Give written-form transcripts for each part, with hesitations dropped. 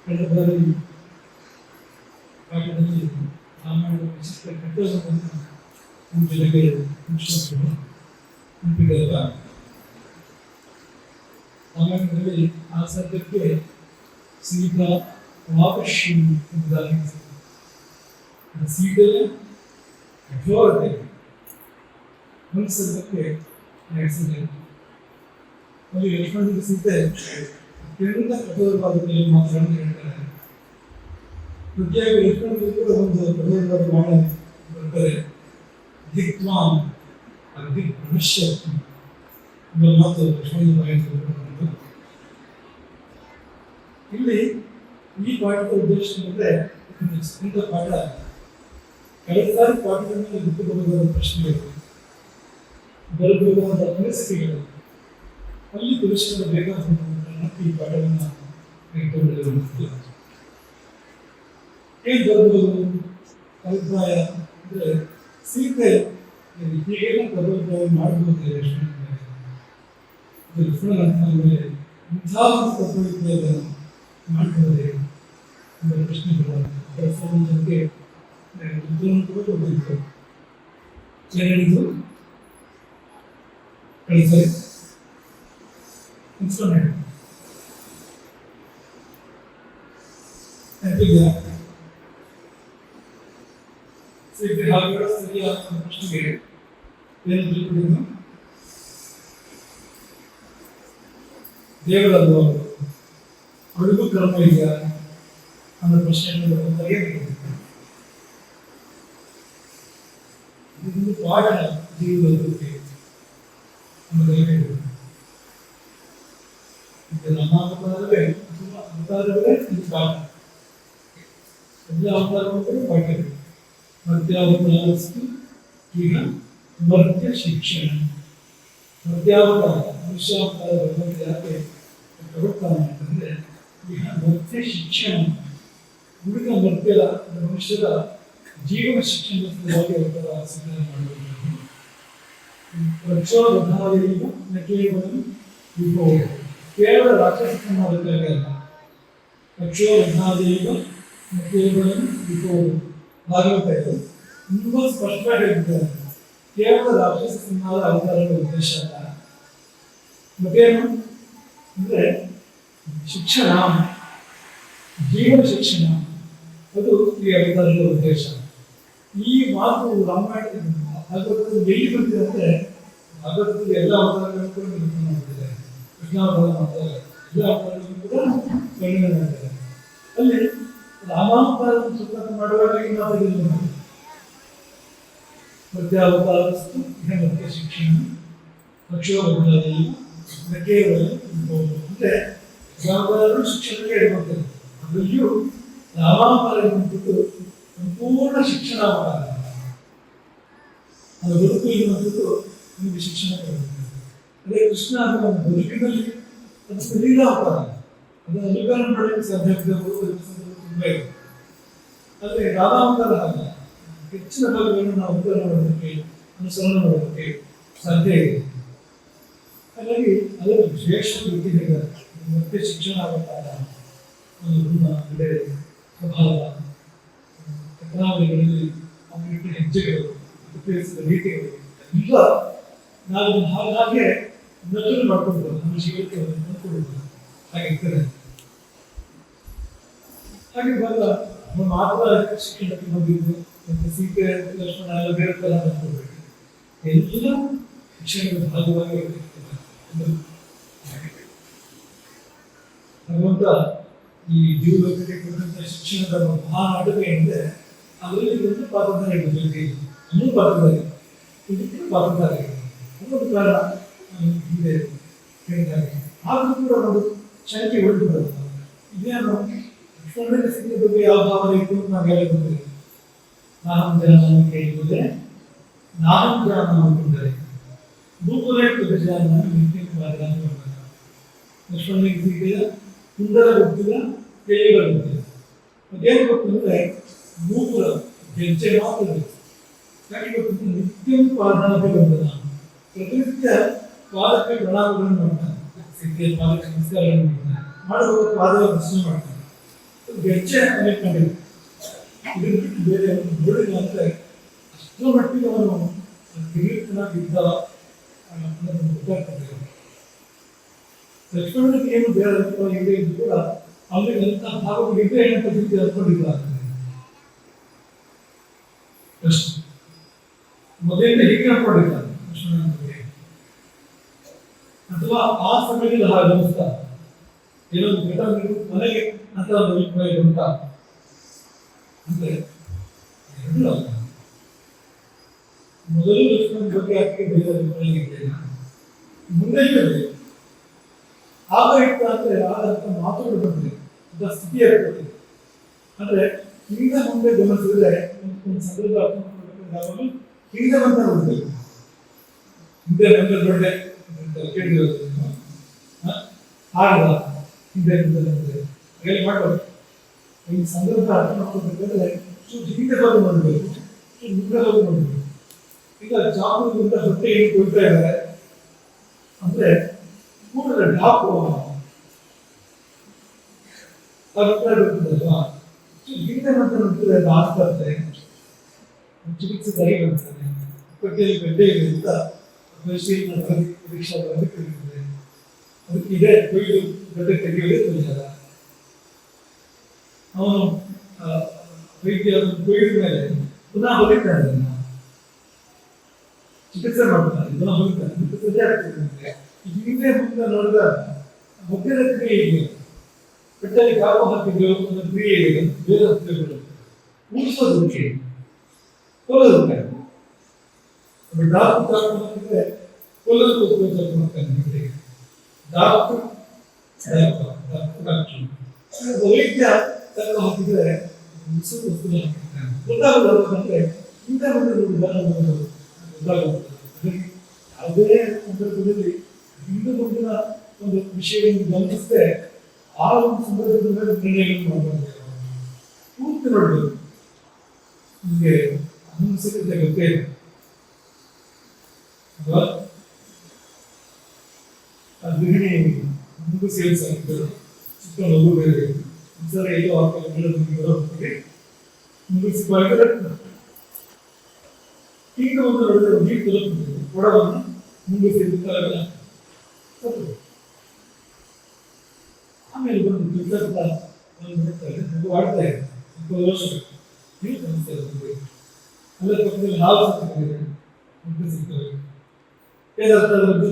ಕಳೆದ ಬಾರಿ ಪಾಠದಲ್ಲಿ ರಾಮಾಯಣದ ವಿಚಿತ್ರ ಘಟ್ಟವನ್ನು ನಮ್ಮ ಜೊತೆಗೆ ನೆನಪಿದೆಯಲ್ಲ. ರಾಮಾಯಣದಲ್ಲಿ ಆ ಸದ್ಯಕ್ಕೆ ಸೀತಾ ವಾಪಶಿ ಎಂಬುದಾಗಿ ಸೀತೆಯ ಕಠೋರತೆ ಒಂದು ಸದ್ಯಕ್ಕೆ ಆಕ್ಸಿಡೆಂಟ್ ಅಲ್ಲಿ ಲಕ್ಷ್ಮಣನಿಗೆ ಸೀತೆ ಅತ್ಯಂತ ಕಠೋರವಾದ ಕೆಲವು ಮಾತುಗಳನ್ನು ಹೇಳ್ತಾರೆ. ಪ್ರತಿಯಾಗಿ ಲಕ್ಷ್ಮಣನಿಗೆ ಕೂಡ ಒಂದು ಕಠೋರವಾದ ಮಾಡ ಬರ್ತಾರೆ. ದಿಕ್ವಾನ್ ದಿಕ್ ಮನುಷ್ಯ ಎಂಬ ಮಾತು ಲಕ್ಷ್ಮಣನ ಬಾಯಿಗೆ. ಇಲ್ಲಿ ಈ ಪಾಠದ ಉದ್ದೇಶ ಅಂದರೆ ಇಂಥ ಪಾಠ ಕಳೆದ ಸಾರಿ ಪಾಠದಲ್ಲಿ ಬಿಟ್ಟುಕೊಳ್ಳಬಹುದಾದ ಪ್ರಶ್ನೆಗಳು, ಬರಬಹುದಾದ ಅನಿಸಿಕೆಗಳು ಅಲ್ಲಿ ಪುರುಷರ ಬೇಕಾದ ಈ ಪಾಠವನ್ನು ತೆಗೆದುಕೊಳ್ಳುವುದು ಏನು ಬರಬಹುದು ಅಭಿಪ್ರಾಯ ಅಂದರೆ ಸೀತೆ ಹೀಗೆಲ್ಲ ಬರೋದಾಗಿ ಮಾಡಬಹುದು ಲಕ್ಷ್ಮಣನ ಮೇಲೆ ಇಂಥ ಒಂದು ತತ್ವವಿದ್ಯೆಯನ್ನು ಮಾಡಬಹುದೇ ಎಂಬ ಪ್ರಶ್ನೆಗಳು ಜನಕ್ಕೆ ಕೂಡ ಕೊಡಬೇಕು. ಏನಿದು ಕಳಿಸರಿ ಇನ್ಸ್ಟ್ರೂಮೆಂಟ್ ಹಾಗೆ ಸರಿಯಾದ ಪ್ರಶ್ನೆಗೆ ಏನು ತಿಳ್ಕೊಂಡಿದ್ದು ದೇವರಲ್ವ ಅಡುಗು ಕರ್ಮ ಇದೆಯಾ ಅನ್ನೋ ಪ್ರಶ್ನೆಗಳು ಇದೊಂದು ಪಾಠ ಜೀವನದ ಬಗ್ಗೆ ನಮ್ಮ ಅವತಾರವೇ ಅವತಾರವೇ ಇದು ಪಾಠ. ಎಲ್ಲ ಅವತಾರಗಳು ಪಾಠ. ಮರ್ತ್ಯಾವತಾರಸ್ತು ಈಗ ಮರ್ತ್ಯ ಶಿಕ್ಷಣ. ಮರ್ತ್ಯಾವತಾರ ಮನುಷ್ಯಾವತಾರ ಬರುವಂತೆ ಯಾಕೆ ತಗೊಳ್ತಾನೆ ಅಂತಂದ್ರೆ ಈಗ ಮರ್ತ್ಯ ಶಿಕ್ಷಣ ಉಳಿದ ಮರ್ತ್ಯದ ಮನುಷ್ಯರ ಜೀವನ ಶಿಕ್ಷಣದ ಸಲುವಾಗಿ ಅವತಾರ ಸ್ವೀಕಾರ ಮಾಡಬೇಕು. ರಕ್ಷೋಬದ್ಧಾದೀಗ ನ ಕೇವಲ ವಿಭೋ ಕೇವಲ ರಾಕ್ಷಸ ಸಂಹಾರಕ್ಕಾಗಿ ಅಲ್ಲ. ರಕ್ಷೋಬದ್ಧಾದೀಗ ನ ಕೇವಲ ವಿಭೋ ಭಾಗವತ ಇದು ತುಂಬಾ ಸ್ಪಷ್ಟವಾಗಿ ಹೇಳಿದ್ದಾರೆ. ಕೇವಲ ರಾಕ್ಷಸ ಸಂಹಾರ ಅವತಾರಗಳ ಉದ್ದೇಶ ಅಲ್ಲ. ಮತ್ತೇನು ಅಂದ್ರೆ ಶಿಕ್ಷಣ, ಜೀವನ ಶಿಕ್ಷಣ, ಅದು ಈ ಅವತಾರಗಳ ಉದ್ದೇಶ. ಈ ಮಾತು ರಾಮಾಯಣ ಭಾಗವತದಲ್ಲಿ ಎಲ್ಲಿ ಬಂದಿದೆ ಅಂದ್ರೆ ಭಾಗವತದಲ್ಲಿ ಎಲ್ಲ ಅವತಾರಗಳನ್ನು ಕೂಡ ನಿರೂಪಣೆ ಮಾಡ್ತಿದ್ದಾರೆ. ಕೃಷ್ಣಾವತಾರ ಮಾಡ್ತಾರೆ, ಎಲ್ಲ ಅವತಾರಗಳನ್ನು ಕೂಡ ವರ್ಣನೆ ಮಾಡ್ತಾರೆ. ಅಲ್ಲಿ ರಾಮಾವತಾರ ಸ್ವತಂತ್ರ ಮಾಡುವಾಗ ಈ ಮಾತುಗಳು ಮರ್ತ್ಯಾವತಾರಸ್ತು ಮರ್ತ್ಯ ಶಿಕ್ಷಣ ರಕ್ಷೋಬದ್ಧಾದಿ ಕೇವಲ ಅಂದ್ರೆ ರಾಮಾವತಾರರು ಶಿಕ್ಷಣಕ್ಕೆ ಇರಬೇಕು. ಅದರಲ್ಲಿಯೂ ರಾಮಾವತಾರ ಎನ್ನುವಂಥದ್ದು ಸಂಪೂರ್ಣ ಶಿಕ್ಷಣ ಅವತಾರ. ಅದು ಬದುಕು ಎನ್ನುವಂಥದ್ದು ನಿಮಗೆ ಶಿಕ್ಷಣ ಕೊಡಬೇಕು. ಅದೇ ಕೃಷ್ಣ ಅದರ ಬದುಕಿನಲ್ಲಿ ಅದು ಕಲೀಲ ಅವತಾರ. ಅದನ್ನು ಅನುಕರಣೆ ಮಾಡಲಿಕ್ಕೆ ಸಾಧ್ಯ ತುಂಬಾ ಇದೆ. ಆದರೆ ರಾಮಾವತಾರ ಅಲ್ಲ, ಹೆಚ್ಚಿನ ಭಾಗಗಳನ್ನು ನಾವು ಅನುಕರಣೆ ಮಾಡೋದಕ್ಕೆ, ಅನುಸರಣೆ ಮಾಡೋದಕ್ಕೆ ಸಾಧ್ಯ ಇದೆ. ಹಾಗಾಗಿ ಅದರ ವಿಶೇಷ ವೃತ್ತಿ ಹೇಳಿದ್ದಾರೆ. ಮತ್ತೆ ಶಿಕ್ಷಣ ಅವತಾರ ಒಂದು ಗುಣ, ಬೆಲೆ, ಸ್ವಭಾವ, ಕಥಾವಳಿಗಳಲ್ಲಿ ಅವನಿಗೆ ಹೆಜ್ಜೆಗಳು, ಉಪಯೋಗಿಸಿದ ರೀತಿಗಳು ಎಲ್ಲ ನಾವು ಹಾಗೆ ನಕಲು ಮಾಡ್ಕೊಳ್ಬೋದು. ನಮ್ಮ ಜೀವನಕ್ಕೆ ನೋಡ್ಕೊಳ್ಬೋದು. ಹಾಗಿರ್ತದೆ. ಹಾಗೆ ಇವಾಗ ನಮ್ಮ ಮಾತ್ರ ಶಿಕ್ಷಣಕ್ಕೆ ಬಂದಿದ್ದು ಮತ್ತು ಸೀತೆ ಲಕ್ಷ್ಮಣ ಎಲ್ಲ ಬೇರೆ ಥರ ನೋಡ್ಕೊಳ್ಬೇಕು. ಎಲ್ಲ ಶಿಕ್ಷಣದ ಭಾಗವಾಗಿ ಭಗವಂತ ಈ ಜೀವಲೋಕಕ್ಕೆ ಕೊಟ್ಟಂತ ಶಿಕ್ಷಣದ ಮಹಾನ್ ಅಡುಗೆ ಅಂದರೆ ಅದರಲ್ಲಿ ಒಂದು ಪಾತ್ರಧಾರೆ ಇರಬೇಕು. ಇನ್ನೂ ಪಾತ್ರಧಾರೆ, ಇದಕ್ಕೆ ಪಾತ್ರಧಾರೆ ಅನ್ನೊಂದು ಕಾರಣ ಹಿಂದೆ ಹೇಳಿದಾಗ ಆದರೂ ಕೂಡ ಒಂದು ಶಂಕೆ ಉಂಟು ಬರುತ್ತೆ. ಇದೇನು ಲಕ್ಷ್ಮಣನಿಗೆ ಸಿಕ್ಕ ಬಗ್ಗೆ ಯಾವ ಭಾವನೆ ಇತ್ತು ನಾವು ಹೇಳಿದ್ರೆ ನಾಹಂ ಜನನಂ ಕೇಳಿದರೆ ನಾಹಂ ಜನನಂ ಕೊಂಡರೆ ರೂಪುರೇ ಪ್ರತಿಜಾನ ನಿತ್ಯ ಲಕ್ಷ್ಮಣನಿಗೆ ಸಿಕ್ಕಿದ ಕುಂಡಲ ಗೊತ್ತಿಲ್ಲ, ಕೇಳಿಗಳ ಗೊತ್ತಿಲ್ಲ. ಅದೇನು ಗೊತ್ತಂದ್ರೆ ನೂಪುರ ಗೆಜ್ಜೆ ಮಾತ್ರ ಯಾಕೆ ಗೊತ್ತಿಲ್ಲ, ನಿತ್ಯ ಪಾದಾಭಿ ಬಂಧನ ಪ್ರತಿನಿತ್ಯ ಪಾದಕ್ಕೆ ಪ್ರಣಾಮಗಳನ್ನು ಮಾಡ್ತಾನೆ, ಸಿದ್ಧಿಯ ಪಾದಕ್ಕೆ ನಮಸ್ಕಾರಗಳನ್ನು ಮಾಡ್ತಾನೆ, ಮಾಡುವಾಗ ಪಾದಗಳ ದರ್ಶನ ಮಾಡ್ತಾನೆ. ಗೆಜ್ಜೆ ಅನೇಕೊಂಡಿದೆ ಇದು ಬಿಟ್ಟು ಬೇರೆ ನೋಡಿಲ್ಲ ಅಂದ್ರೆ ಅಷ್ಟರ ಮಟ್ಟಿಗೆ ಅವನು ಕಿರೀಟನಾಗಿದ್ದ ಅನ್ನೋದನ್ನು ಗೊತ್ತಾಗ್ತದೆ. ಲಕ್ಷ್ಮಣನಿಗೆ ಏನು ಬೇರೆ ಇದೆ ಎಂದು ಕೂಡ ಅವರಿಗೆ ಅಂತಹ ಭಾವಗಳಿದ್ರೆ ಏನಂತ ರೀತಿ ಅನ್ಕೊಂಡಿಲ್ಲ. ಮೊದಲಿಂದ ಹೀಗೆ ಅನ್ಕೊಂಡಿದ್ದಾನೆ ಲಕ್ಷ್ಮಣನ ಬಗ್ಗೆ, ಅಥವಾ ಆ ಸಮಯದಲ್ಲಿ ಹಾಗೆ ಅನಿಸ್ತಾ ಏನೊಂದು ಘಟ ಮನೆಗೆ ಅಂತ ಒಂದು ಅಭಿಪ್ರಾಯ ಉಂಟಾ ಅಂದ್ರೆ ಎರಡೂ ಅಲ್ಲ. ಮೊದಲು ಲಕ್ಷ್ಮಣನ ಬಗ್ಗೆ ಅದಕ್ಕೆ ಬೇರೆ ಅಭಿಪ್ರಾಯ ಇರಲಿಲ್ಲ, ಮುಂದೆಯೂ ಇದೆ. ಆಗ ಇತ್ತ ಅಂದ್ರೆ ಆದಂತ ಮಾತುಗಳು ಬಂದಿದೆ, ಅಂತ ಸ್ಥಿತಿ ಏರ್ಪಟ್ಟಿದೆ. ಅಂದ್ರೆ ಹಿಂದೆ ಮುಂದೆ ಗಮನಿಸಿದ್ರೆ ಒಂದು ಸಂದರ್ಭ ಅರ್ಥಮಾಡಿಕೊಂಡಾಗಲೂ ಹಿಂದೆ ಬಂದ ನೋಡ್ಬೇಕು, ಹಿಂದೆ ಬಂದ ದೊಡ್ಡ ಕೇಳಿರೋದು ಆಗಲ್ಲ, ಹಿಂದೆ ಬಂದ ಹೇಳಿ ಮಾಡ್ಬೋದು. ಈ ಸಂದರ್ಭ ಅರ್ಥ ಮಾಡ್ಕೊಳ್ಬೇಕಾದ್ರೆ ಹಿಂದೆ ಬಂದು ನೋಡ್ಬೇಕು, ಮುಂದೆ ಹೋಗಿ ನೋಡ್ಬೇಕು. ಈಗ ಜಾಮೂನಿಂದ ಹೊಟ್ಟೆ ಏನು ಕೊಡ್ತಾ ಇದ್ದಾರೆ ಅಂದ್ರೆ ಕೂಡಲೇ ಡಾಕು ಅಭಿಪ್ರಾಯ ಬರ್ತದಲ್ವಾ. ಹಿಂದೆ ಅಂತ ನೋಡಿದ್ರೆ ಅದು ಆಸ್ಪತ್ರೆ ಚಿಕಿತ್ಸೆ ಸರಿ ಬರ್ತದೆ, ಹೊಟ್ಟೆಯಲ್ಲಿ ಗಡ್ಡೆ ಇದೆ ಅಂತ ಪರಿಶೀಲನೆ ಪರೀಕ್ಷಾ ಬರಬೇಕು. ಅದಕ್ಕೆ ಇದೆ ಕೊಯ್ದು ಗಡ್ಡೆ ತೆಗೆಯೋದೇ ಪರಿಹಾರ. ಅವನು ವೈದ್ಯ ಅದನ್ನು ಕೊಯ್ದ ಮೇಲೆ ಪುನಃ ಹೊಲಿತಾನೆ, ಚಿಕಿತ್ಸೆ ಮಾಡ್ತಾನೆ, ಪುನಃ ಹೊಲಿತಾನೆ, ಚಿಕಿತ್ಸೆ ಆಗ್ತದೆ. ಹಿಂದೆ ಮುಂದೆ ನೋಡಿದಾಗ ಮುಖ್ಯದ ಕ್ರಿಯೆ ಇದೆ, ಪೆಟ್ಟಲ್ಲಿ ಕಾವು ಹಾಕಿದ್ರು ಒಂದು ಕ್ರಿಯೆ ಇದೆ, ಬೇರೆ ಹತ್ತಿರಗಳು ಉಳಿಸೋದಕ್ಕೆ ಕೊಲ್ಲೋದಕ್ಕೆ ಡಾಕ್ಟರ್ ಹಾಕಿದ್ರೆ ಕೊಲ್ಲೋದಕ್ಕೆ ಉಪಯೋಗ ಮಾಡ್ತಾನೆ. ಡಾಕ್ಟರ್ ವೈದ್ಯ ತಕ್ಕ ಹಾಕಿದ್ರೆ ಉಳಿಸೋದು ವಸ್ತು ಹಾಕಿರ್ತಾನೆ. ಗೊತ್ತಾಗೋದಂದ್ರೆ ಹಿಂದೆ ಮುಂದೆ ಗೊತ್ತಾಗುತ್ತೆ. ಯಾವುದೇ ಸಂದರ್ಭದಲ್ಲಿ ಹಿಂದೆ ಮುಂದಿನ ಒಂದು ವಿಷಯವನ್ನು ಗಮನಿಸದೆ ಆ ಒಂದು ಸಂದರ್ಭದ ಮೇಲೆ ನಿರ್ಣಯಗಳನ್ನು ಮಾಡಬೇಕು, ಪೂರ್ತಿ ಮಾಡಬೇಕು. ನಿಮಗೆ ಅನುಸರಿಸಿದ ಗೊತ್ತೇ ಇದೆ ಅಲ್ವಾ? ಆ ಗೃಹಿಣಿ ಮುಂದೆ ಸೇಲ್ಸ್ ಆಗಿದ್ದರು, ಚಿಕ್ಕ ಮಗು ಬೇರೆ ಸರ್ ಎಲ್ಲೋ ಹಾಕಿ ಮುಗಿಸಿದಾಗ ಈಗ ಒಂದು ನೋಡಿದ್ರೆ ನೀರು ತಲುಪುತ್ತದೆ, ಕೊಡವನ್ನು ಮುಂಗಿಸಿರುತ್ತಾರಲ್ಲ. ಆಮೇಲೆ ಬಂದು ಬಿಡ್ತಾ ಮಗು ಆಡ್ತಾ ಇದೆ, 20 ವರ್ಷ ನೀವು ಸಮಸ್ಯೆ ಇರ್ತದೆ. ಅಲ್ಲ ಪಕ್ಕದಲ್ಲಿ ಹಾಲು ಸಿಗ್ತದೆ, ಮುದ್ದೆ ಸಿಗ್ತವೆ. ಏನರ್ಥ ಅದರದ್ದು?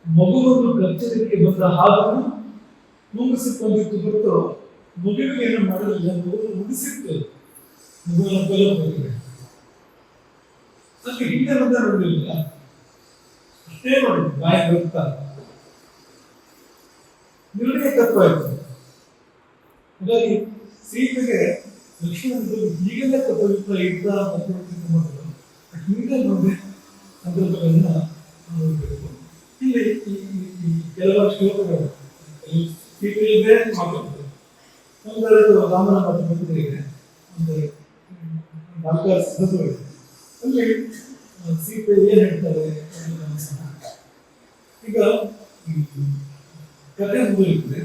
ಮಗುವನ್ನು ಕಚ್ಚಲಿಕ್ಕೆ ಬಂದ ಹಾಲನ್ನು ಮುಗಿಸಿಕೊಂಡಿತ್ತು ಹೊರತು ಮಗುವಿಗೆ ಏನು ಮಾಡಲಿಲ್ಲ, ಮಗುವನ್ನು ಮುಗಿಸಿತ್ತು, ಮಗುವನ್ನು ಕೊಲ್ಲಬಹುದು. ಅದಕ್ಕೆ ಹಿಂದೆ ಬಂದ ನೋಡಲಿಲ್ಲ, ಅಷ್ಟೇ ಮಾಡಿದ್ದು ಬಾಯಿ ಬರುತ್ತಾ ನಿರ್ಣಯ ತಪ್ಪಾಯಿತು. ಹಾಗಾಗಿ ಸೀತೆಗೆ ಲಕ್ಷ್ಮಣನಿಗೆ ಈಗಲೇ ತಪ್ಪಾಗಿತ್ತ ಇದ್ದ ಮೊದಲು ಹಿಂದೆ ಮುಂದೆ ಸಂದರ್ಭಗಳನ್ನ ನೋಡಬೇಕು. ಇಲ್ಲಿ ಕೆಲವರು ಶ್ಲೋಕಗಳು ಸೀತೆಯಲ್ಲೇ ಮಾತಾಡ್ತಾರೆ. ಒಂದೆರಡು ರಾಮನ ಮಾತು ಬಂದಿದೆ, ಒಂದು 4 ಸಂದರ್ಭಗಳಿದೆ. ಅಲ್ಲಿ ಸೀತೆ ಏನ್ ಹೇಳ್ತಾರೆ ಈಗ ಕಥೆ ಮುಂದುವರಿತದೆ.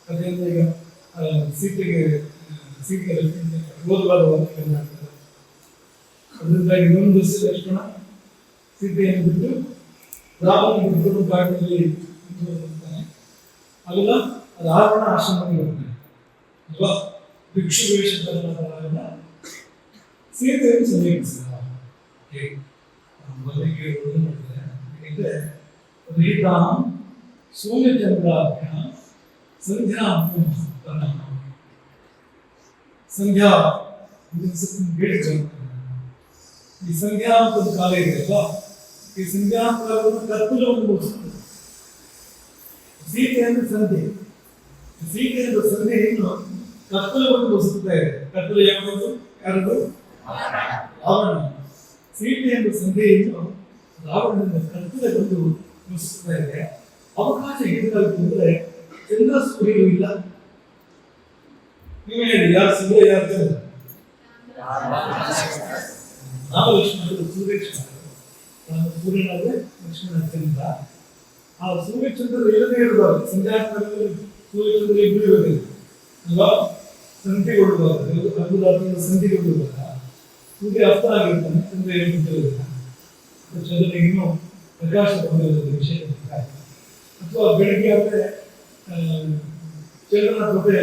ಕಥೆಯಿಂದ ಈಗ ಸೀತೆಗೆ ಓದಬಾರ ಮಾಡ್ತಾರೆ. ಅದರಿಂದಾಗಿ ಇನ್ನೊಂದು ಲಕ್ಷ್ಮಣ ಸೀತೆಯನ್ನು ಬಿಟ್ಟು ರಾಮನ ಬಿಟ್ಟು ಕಾಡಿನಲ್ಲಿ ಹೋಗ್ತಾನೆ. ಅವೆಲ್ಲ ರಾವಣ ಆಶ್ರಮಕ್ಕೆ ಬರ್ತಾನೆ ಅಲ್ವಾ? ಭಿಕ್ಷು ವೇಷಧರನಾದ ಸೀತೆಯನ್ನು ಸಮೀಪಿಸಿದ ರೀತಾಂ ಸೂರ್ಯಚಂದ್ರಾಭ್ಯ ಸಂಧ್ಯಾ ಸಂಧ್ಯಾ ಈ ಸಂಧ್ಯಾ ಅಂತ ಒಂದು ಕಾಲ ಇದೆ ಅಲ್ವಾ? ಈ ಸಂಧ್ಯಾಕಾಲವನ್ನು ಕತ್ತಲವನ್ನು ಮುಗಿಸುತ್ತದೆ. ಸೀತೆ ಅಂದ್ರೆ ಸಂಧಿ, ಸೀತೆ ಎಂಬ ಸಂಧಿಯನ್ನು ಕತ್ತಲವನ್ನು ಮುಗಿಸುತ್ತಾ ಇದೆ. ಕತ್ತಲು ಯಾವುದು? ಯಾರದು? ರಾವಣ. ಸೀತೆ ಎಂಬ ಸಂಧಿಯನ್ನು ರಾವಣನಿಂದ ಕತ್ತಲವನ್ನು ಮುಗಿಸುತ್ತಾ ಇದೆ. ಅವಕಾಶ ಏನಾಗುತ್ತೆ ಅಂದ್ರೆ ಚಂದ್ರ ಸೂರ್ಯರು ಇಲ್ಲ. ನೀವು ಹೇಳಿ, ಯಾರು ಸೂರ್ಯ ಯಾರು ಚಂದ್ರ? ರಾಮ ಲಕ್ಷ್ಮಣರು ಸೂರ್ಯಚಂದ್ರ. ಸೂರ್ಯನಾದ್ರೆ ಲಕ್ಷ್ಮಣ ಚಂದ್ರ. ಆ ಸೂರ್ಯಚಂದ್ರರು ಇಲ್ಲದೆ ಇರಬಾರ್ದು. ಸಂಧ್ಯಾಕಾಲದಲ್ಲಿ ಸೂರ್ಯಚಂದ್ರ ಇಬ್ಬರು ಇರೋದಿಲ್ಲ ಅಲ್ವಾ? ಸಂಧಿಗೊಳ್ಳುವಾಗ ಅರ್ಧರಾತ್ರಿ ಸಂಧಿಗೊಳ್ಳುವಾಗ ಸೂರ್ಯ ಅಸ್ತ ಆಗಿರ್ತಾನೆ, ಚಂದ್ರ ಏನಿರೋದಿಲ್ಲ. ಚಂದ್ರನಿಗೆ ಇನ್ನೂ ಪ್ರಕಾಶ ಬಂದಿರೋದು ವಿಷಯ. ಅಥವಾ ಬೆಳಗ್ಗೆ ಆದರೆ ಚಂದ್ರನ ಪ್ರಭೆ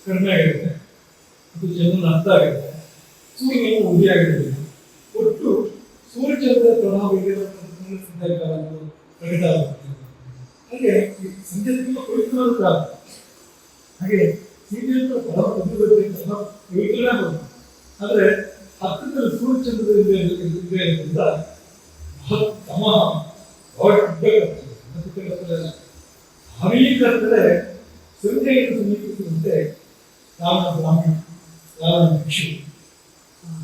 ಕಡಿಮೆ ಆಗಿರುತ್ತೆ, ಅದು ಚಂದ್ರನ ಅರ್ಥ ಆಗಿರುತ್ತೆ, ಸೂರ್ಯನು ಉದಿಯಾಗಿರುವುದಿಲ್ಲ. ಒಟ್ಟು ಸೂರ್ಯಚಂದ್ರ ಪ್ರಭಾವ ಇರುವಂತಹ ಸಂಧ್ಯಾಕಾಲಗಳು ಕಡಿದಾಗುತ್ತದೆ. ಹಾಗೆ ಸಂಧ್ಯೆ ತುಂಬ ಪವಿತ್ರವಾದ ಕಾಲ. ಹಾಗೆ ಸೀತೆಯನ್ನು ಬಹಳ ಪವಿತ್ರತೆ ಪವಿತ್ರನೇ ಬಂತು. ಆದರೆ ಹತ್ತಿರದಲ್ಲಿ ಸೂರ್ಯಚಂದ್ರದಿಂದ ತಮಃ ಭಾರೀ ಕತ್ತಲೆ ಸಂಧ್ಯೆಯನ್ನು ಸಮೀಪಿಸುವಂತೆ ರಾವಣ ಬ್ರಾಹ್ಮಣ, ರಾವಣ ಭಿಕ್ಷು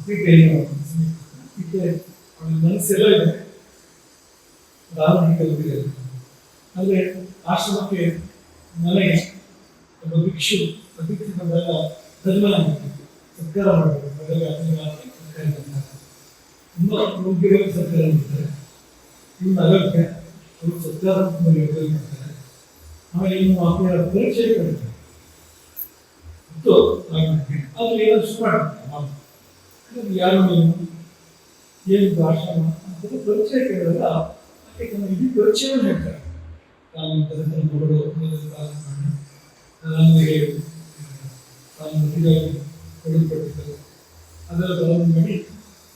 ಸೀತೆಯನ್ನು ಸಮೀಪಿಸ್ತಾನೆ. ಸೀತೆ ಅವಳ ಮನಸ್ಸೆಲ್ಲ ಇದೆ, ರಾವಣನಿಗೆ ಗೊತ್ತಿದೆ. ಆದರೆ ಆಶ್ರಮಕ್ಕೆ ಮನೆಗೆ ಒಬ್ಬ ಭಿಕ್ಷು ಅತಿಥಿ ಬಂದಾಗ ಧರ್ಮನ ಸತ್ಕಾರ ಮಾಡಬೇಕು. ಅದರಲ್ಲಿ ಸತ್ಕಾರ ಮಾಡ್ತಾರೆ, ತುಂಬ ಯೋಗ್ಯವಾಗಿ ಸತ್ಕಾರ ಮಾಡ್ತಾರೆ. ಇನ್ನು ಅಗತ್ಯ ಅವರು ಸತ್ಕಾರ ಯೋಗ್ಯ ಮಾಡ್ತಾರೆ. ಆಮೇಲೆ ಇನ್ನು ಆಕೆಯ ಪರೀಕ್ಷೆ ಕರೀತಾರೆ. ಮತ್ತು ಅದು ಏನಾದ್ರು ಶುರು ಮಾಡ್ತಾರೆ. ಯಾರು ನೀವು, ಏನು ಆಶ್ರಮ ಅಂತ ಪರೀಕ್ಷೆ ಕೇಳಿದಾಗ ಆಕೆ ತನ್ನ ಇಡೀ ಪರಿಚಯವನ್ನು ಹೇಳ್ತಾರೆ. ನಾನು ಮಗಳು ನನಗೆ ನಾನು ಮದುವೆಯಾಗಿ ಕೊಡಲ್ಪಟ್ಟಿದ್ದರು, ಅದರ ಬಲವನ್ನು ಮಾಡಿ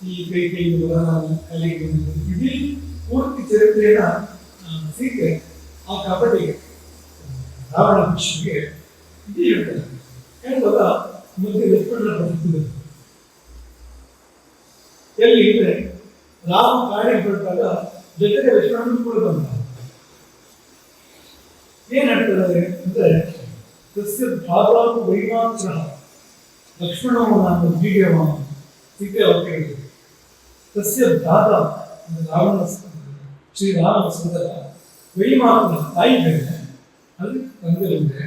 ಈ ಕೈಗೆ ಬರ ನಾನು ಕಲೆಗೆ ಬಂದಿದ್ದರು. ಇಡೀ ಪೂರ್ತಿ ಚರಿತ್ರೆಯನ್ನ ಸೀತೆ ಆ ಕಬಡ್ಡಿಗೆ ರಾವಣ ಭಿಕ್ಷುವಿಗೆ ಇಡೀ ಹೇಳ್ತಾರೆ. ಹೇಳುವಾಗ ಮಧ್ಯೆ ಲಕ್ಷ್ಮಣನ ಪರಿಸ್ಥಿತಿ ಎಲ್ಲಿ ಇದ್ರೆ ರಾಮ ಕಾಡಿಗೆ ಹೊರಟಾಗ ಜೊತೆಗೆ ಲಕ್ಷ್ಮಣನು ಕೂಡ ಬಂದ. ಏನ್ ಹೇಳ್ತಾರೆ ಅಂದ್ರೆ, ತಸ್ಯ ಭ್ರಾತಾನು ವೈಮಾತ್ರ ಲಕ್ಷ್ಮಣವ ನಾನು ವೀರ್ಯವ ಸೀತೆ ಅವಕ್ಕೆ ಹೇಳಿದೆ. ತಸ್ಯ ಭ್ರಾತ ರಾವಣ ಶ್ರೀರಾಮ ಸೋದರ ವೈಮಾತ್ರ ತಾಯಿ ಬೇರೆ, ಅದು ತಂದೆ ಒಂದೇ.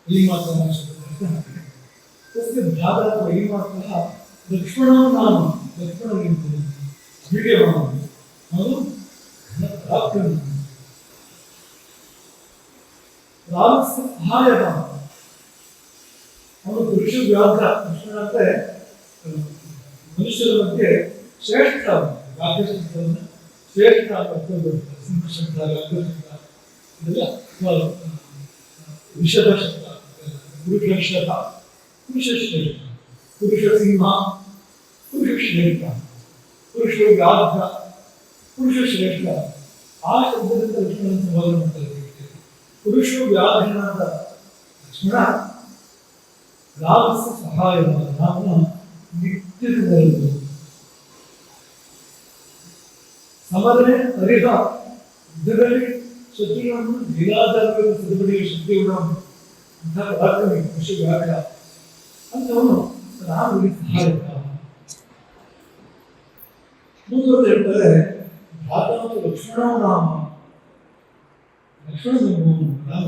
ವೈಮಾತ್ರ ತಸ್ಯ ಭ್ರಾತ ವೈಮಾತ್ರ ಲಕ್ಷ್ಮಣವ ನಾನು ಲಕ್ಷ್ಮಣನಿಂದ ವೀರ್ಯವ ಅವನು ಪ್ರಾಪ್ತ ರಾಮಸ್ಯ ಸಹಾಯಕ. ಅವನು ಪುರುಷ ವ್ಯಾಘ್ರ. ಕೃಷ್ಣ ಅಂದ್ರೆ ಮನುಷ್ಯರ ಬಗ್ಗೆ ಶ್ರೇಷ್ಠ. ವ್ಯಾಘ್ರ ಶಬ್ದವನ್ನು ಶ್ರೇಷ್ಠ ಸಿಂಹ ಶಬ್ದ, ವ್ಯಾಘ್ರ ಶಬ್ದ ಇದೆಲ್ಲ ವಿಷದ ಶಬ್ದ. ಪುರುಷ ಶ್ರೇಷ್ಠ, ಪುರುಷ ಶ್ರೇಷ್ಠ, ಪುರುಷ ಸಿಂಹ, ಪುರುಷ ಶ್ರೇಷ್ಠ, ಪುರುಷ ವ್ಯಾಘ್ರ, ಪುರುಷ ಶ್ರೇಷ್ಠ. ಆ ಶಬ್ದದಿಂದ ಲಕ್ಷ್ಮಣನ ಸಂಬೋಧನೆ ಮಾಡ್ತಾರೆ. ಪುರುಷ ವ್ಯಾಘ್ರನಾದ ಲಕ್ಷ್ಮಣ ರಾಮಸ್ಯ ಸಹಾಯ. ರಾಮನ ನಿತ್ಯದಲ್ಲಿ ಸಮರನೆ ಅರಿಹ ಯುದ್ಧದಲ್ಲಿ ಶತ್ರುಗಳನ್ನು ನಿರಾಧಾರವಾಗಿ ಸದಬಡಿಯುವ ಶಕ್ತಿಯುಳ್ಳ ಅಂತಹ ಪರಾಕ್ರಮಿ ಪುರುಷ ವ್ಯಾಘ್ರ ಅಂತವನು ರಾಮನಿಗೆ ಸಹಾಯಕ. ಮುಂದುವರೆದು ಹೇಳ್ತಾರೆ, ಭ್ರಾತ ಮತ್ತು ಲಕ್ಷ್ಮಣ ನಾಮ. ಲಕ್ಷ್ಮಣ ರಾಮ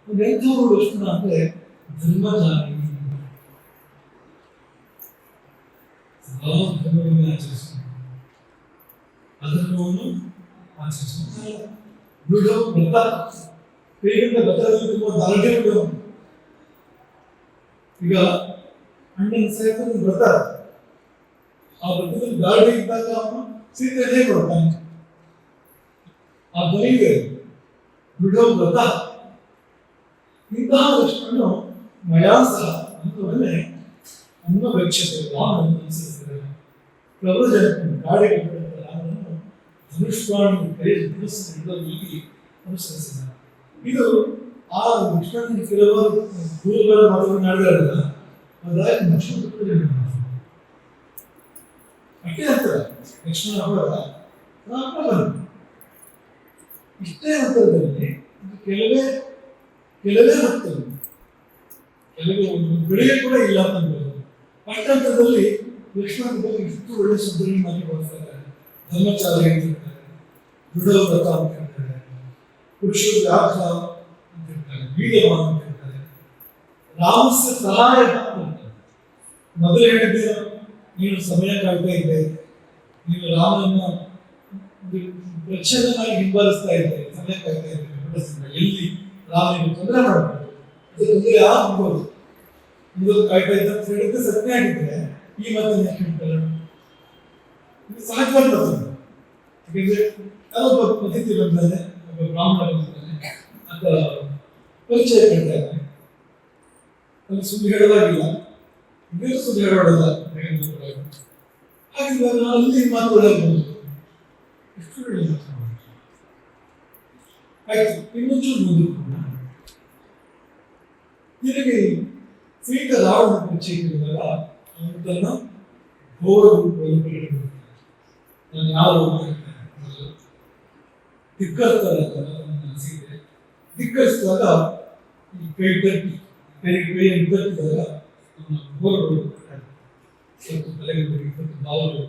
ಒಂದು ಎಂಥವರು ಲಕ್ಷ್ಮಣ ಅಂದ್ರೆ ಧರ್ಮಚಾರಿ. ಧರ್ಮವನ್ನು ಆಚರಿಸುವ, ಅಧರ್ಮವನ್ನು ಆಚರಿಸುವ. ದೃಢವು ವ್ರತ, ಕೈಯಿಂದ ವ್ರತದಲ್ಲಿ ತುಂಬ ದಾರ್ಢ್ಯ ಉಳ್ಳವನು. ಈಗ ಅಣ್ಣನ ಸಾಯ್ತಾರೆ ವ್ರತ, ಆ ವ್ರತದಲ್ಲಿ ದಾರ್ಢ್ಯ ಇದ್ದಾಗ ಅವನು ಸೀತೆಯನ್ನೇ ಕೊಡ್ತಾನೆ. ಆ ಬಲಿಗೆ ದೃಢ ವ್ರತ. ಇಂತಹ ಲಕ್ಷ್ಮಣನು ಮಯಾಸ ಅನ್ನುವನ್ನೇ ಅನ್ನಭಕ್ಷತೆ ರಾಮನನ್ನು ಅನುಸರಿಸಿದ್ದಾರೆ. ಪ್ರವೃಜನ ಗಾಡಿಗೆ ರಾಮನನ್ನು ಧನುಷ್ಪಾಣಿ ಕೈ ಧನುಸ್ಸಿನಿಂದ ನೀಗಿ ಅನುಸರಿಸಿದ್ದಾರೆ. ಇದು ಆ ಲಕ್ಷ್ಮಣನ ಕೆಲವರು ಗುರುಗಳ ಮಾತುಗಳನ್ನು ಆಡಿದಾರಲ್ಲ, ಅದಾಗಿ ಲಕ್ಷ್ಮಣ ಅಷ್ಟೇ ಅಂತಾರೆ. ಲಕ್ಷ್ಮಣ ಅವರ ಬಂತು. ಇಷ್ಟೇ ಅಂತರದಲ್ಲಿ ಕೆಲವೇ ಕೆಲವೇ ಹಂತಗಳು, ಕೆಲವೇ ಒಂದು ಬೆಳೆಗೆ ಕೂಡ ಇಲ್ಲ ಅಂತ ಅನ್ಬೋದು. ಫಸ್ಟ್ ಹಂತದಲ್ಲಿ ಲಕ್ಷ್ಮಣನ ಬಗ್ಗೆ ಇಷ್ಟು ಒಳ್ಳೆ ಶಬ್ದಗಳು ಮಾಡಿ ಬಳಸ್ತಾರೆ. ಧರ್ಮಚಾರಿ ಅಂತ ಹೇಳ್ತಾರೆ, ದೃಢವ್ರತ ಅಂತ ಹೇಳ್ತಾರೆ, ಪುರುಷ ವ್ಯಾಘ್ರ ಅಂತ ಹೇಳ್ತಾರೆ, ವೀರ್ಯವಾನ್ ಅಂತ ಹೇಳ್ತಾರೆ, ರಾಮಸ್ಯ ಸಹಾಯ ಅಂತ ಹೇಳ್ತಾರೆ. ಮೊದಲು ಹೇಳಿದ್ದೀರ, ನೀನು ಸಮಯ ಕಾಯ್ತಾ ಇದ್ದೆ, ನೀನು ರಾಮನನ್ನ ಪ್ರಚಂಡನಾಗಿ ಹಿಂಬಾಲಿಸ್ತಾ ಇದ್ದೆ, ಸಮಯ ಕಾಯ್ತಾ ಇದ್ದೆ, ಎಲ್ಲಿ ರಾಮನಿಗೆ ತೊಂದರೆ ಮಾಡಬಹುದು, ಅದು ತೊಂದರೆ ಆಗ್ಬೋದು ಮೊದಲು ಕಾಯ್ತಾ ಇದ್ದ ಅಂತ ಹೇಳಿದ್ರೆ ಸತ್ಯ ಆಗಿದ್ರೆ ಈ ಮಾತನ್ನು ಯಾಕೆ ಹೇಳ್ತಾರೆ? ಸಹಜವಾಗಿ ಬರ್ತದೆ. ಯಾಕೆಂದ್ರೆ ಯಾರೊಬ್ಬ ಅತಿಥಿ ಬಂದಾನೆ, ಒಬ್ಬ ಬ್ರಾಹ್ಮಣ ಬಂದಾನೆ ಅಂತ ಪರಿಚಯ ಕೇಳ್ತಾ ಇದ್ದಾನೆ, ಅಲ್ಲಿ ಸುಳ್ಳು ಹೇಳುವಾಗಿಲ್ಲ, ಬೇರೆ ಸುಳ್ಳು ಹೇಳೋಲ್ಲ. ಹಾಗಿದ್ದಾಗ ಅಲ್ಲಿ ಮಾತು ಒಳ್ಳೆಯದು, ಎಷ್ಟು ಒಳ್ಳೆ ಮಾತು. ಆಯ್ತು, ಇನ್ನೊಂಚೂರು ಮುಂದೆ ನಿನಗೆ ಸೀತ ರಾವಣ ಪರಿಚಯ ಕೇಳಿದಾಗ ಅವನು ತನ್ನ ಘೋರ ರೂಪವನ್ನು ಕಂಡುಹಿಡಿಯುತ್ತಾನೆ. ನಾನು ಯಾರು ಧಿಕ್ಕರಿಸ್ತಾರೆ ಸೀತೆ ಧಿಕ್ಕರಿಸಿದಾಗ ಈ ಕೈ ತಟ್ಟಿ ಕೈಯನ್ನು ತಟ್ಟಿದಾಗ ಅವನ ಘೋರ ರೂಪ ಸ್ವಲ್ಪ ತಲೆಗೆ ಸ್ವಲ್ಪ ಬಾವಲು.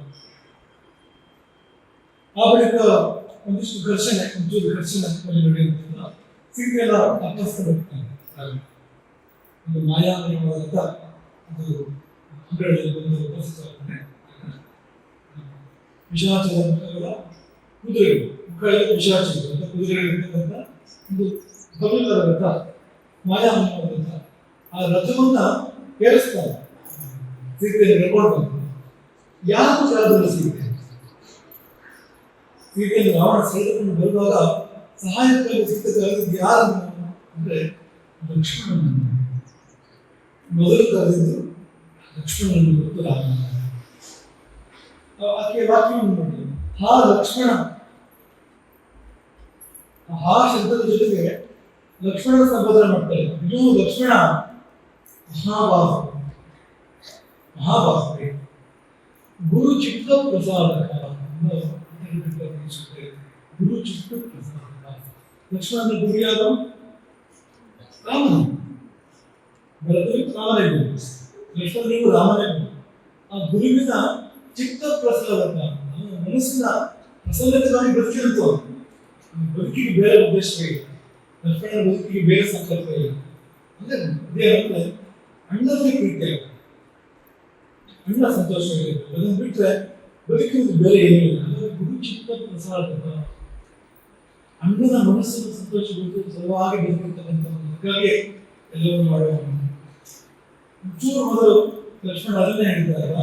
ಆ ಬಳಿಕ ಒಂದಿಷ್ಟು ಘರ್ಷಣೆ, ಒಂಚೂರು ಘರ್ಷಣೆ ನಡೆಯುವುದಿಲ್ಲ. ಸೀತೆಯನ್ನ ಅಪ್ಪಸ್ತಾ ಹೋಗ್ತಾನೆ. ಒಂದು ಮಾಯಾಮಯವಾದಂಥ ಒಂದು ಅಂಗಡಿಯಲ್ಲಿ ಬಂದು ಉಪಸ್ಥಿತವಾಗ್ತಾನೆ. ಪಿಶಾಚರ ಮುಖಗಳ ಕುದುರೆಗಳು, ಮುಖಗಳಲ್ಲಿ ಪಿಶಾಚಿಗಳು ಅಂತ ಕುದುರೆಗಳಿರ್ತಕ್ಕಂಥ ಒಂದು ಭವ್ಯವಾದ ರಥ, ಮಾಯಾಮಯವಾದ ರಥ. ಆ ರಥವನ್ನ ಏರಿಸ್ತಾರೆ, ಸೀತೆಯನ್ನು ಎಳ್ಕೊಂಡು ಬಂದು. ಯಾರು ಜಾಗದಲ್ಲಿ ಸೀತೆಯನ್ನು ರಾವಣ ಸೆಳೆದುಕೊಂಡು ಬರುವಾಗ ಸಹಾಯಕ್ಕಾಗಿ ಸೀತೆಗಾಗಿದ್ದು ಯಾರು ಅಂದ್ರೆ ಲಕ್ಷ್ಮಣನನ್ನು. ಮೊದಲು ಕರೆದಿದ್ದು ಲಕ್ಷ್ಮಣನನ್ನು ಗೊತ್ತು ರಾಮ. ಆಕೆ ವಾಕ್ಯವನ್ನು ನೋಡಿ, ಹಾ ಲಕ್ಷ್ಮಣ. ಹಾ ಶಬ್ದದ ಜೊತೆಗೆ ಲಕ್ಷ್ಮಣನ ಸಂಬೋಧನೆ ಮಾಡ್ತಾರೆ. ಇದು ಲಕ್ಷ್ಮಣ ಮಹಾಬಾಹು, ಮಹಾಬಾಹು, ಗುರು ಚಿತ್ತ ಪ್ರಸಾದಕ. ಗುರು ಚಿತ್ತ ಪ್ರಸಾದಕ. ಲಕ್ಷ್ಮಣನ ಗುರಿಯಾದ ರಾಮನ, ಭರತನಿಗೂ ರಾಮನೇ ಗುರು, ಲಕ್ಷ್ಮಣನಿಗೂ ರಾಮನೇ ಗುರು. ಆ ಗುರುವಿನ ಚಿತ್ತ ಪ್ರಸಾದಕ, ಮನಸ್ಸಿನ ಪ್ರಸನ್ನತೆಗಾಗಿ ಬದುಕಿರುತ್ತೋ ಬದುಕಿಗೆ ಬೇರೆ ಉದ್ದೇಶವೇ ಇಲ್ಲ. ಲಕ್ಷ್ಮಣನ ಬದುಕಿಗೆ ಬೇರೆ ಸಂಕಲ್ಪ ಇಲ್ಲ. ಅಂದ್ರೆ ಅದೇನಂದ್ರೆ ಅಣ್ಣನಲ್ಲಿ ಪ್ರೀತಿ ಆಗ, ಅಣ್ಣ ಸಂತೋಷ ಇರಬೇಕು. ಅದನ್ನು ಬಿಟ್ಟರೆ ಬದುಕಿನ ಬೇರೆ ಏನೂ ಇಲ್ಲ. ಅಂದರೆ ಗುರು ಚಿತ್ತ ಪ್ರಸಾದಕ, ಅಣ್ಣನ ಮನಸ್ಸನ್ನು ಸಂತೋಷಗೊಳಿಸಿ ಸಲುವಾಗಿ ಬದುಕಿರ್ತಕ್ಕಂಥ ಅದಕ್ಕಾಗಿ ಎಲ್ಲವನ್ನೂ ಮಾಡುವ. ಒಂಚೂರು ಮೊದಲು ಲಕ್ಷ್ಮಣ ಅದನ್ನೇ ಹೇಳಿದಾಗ,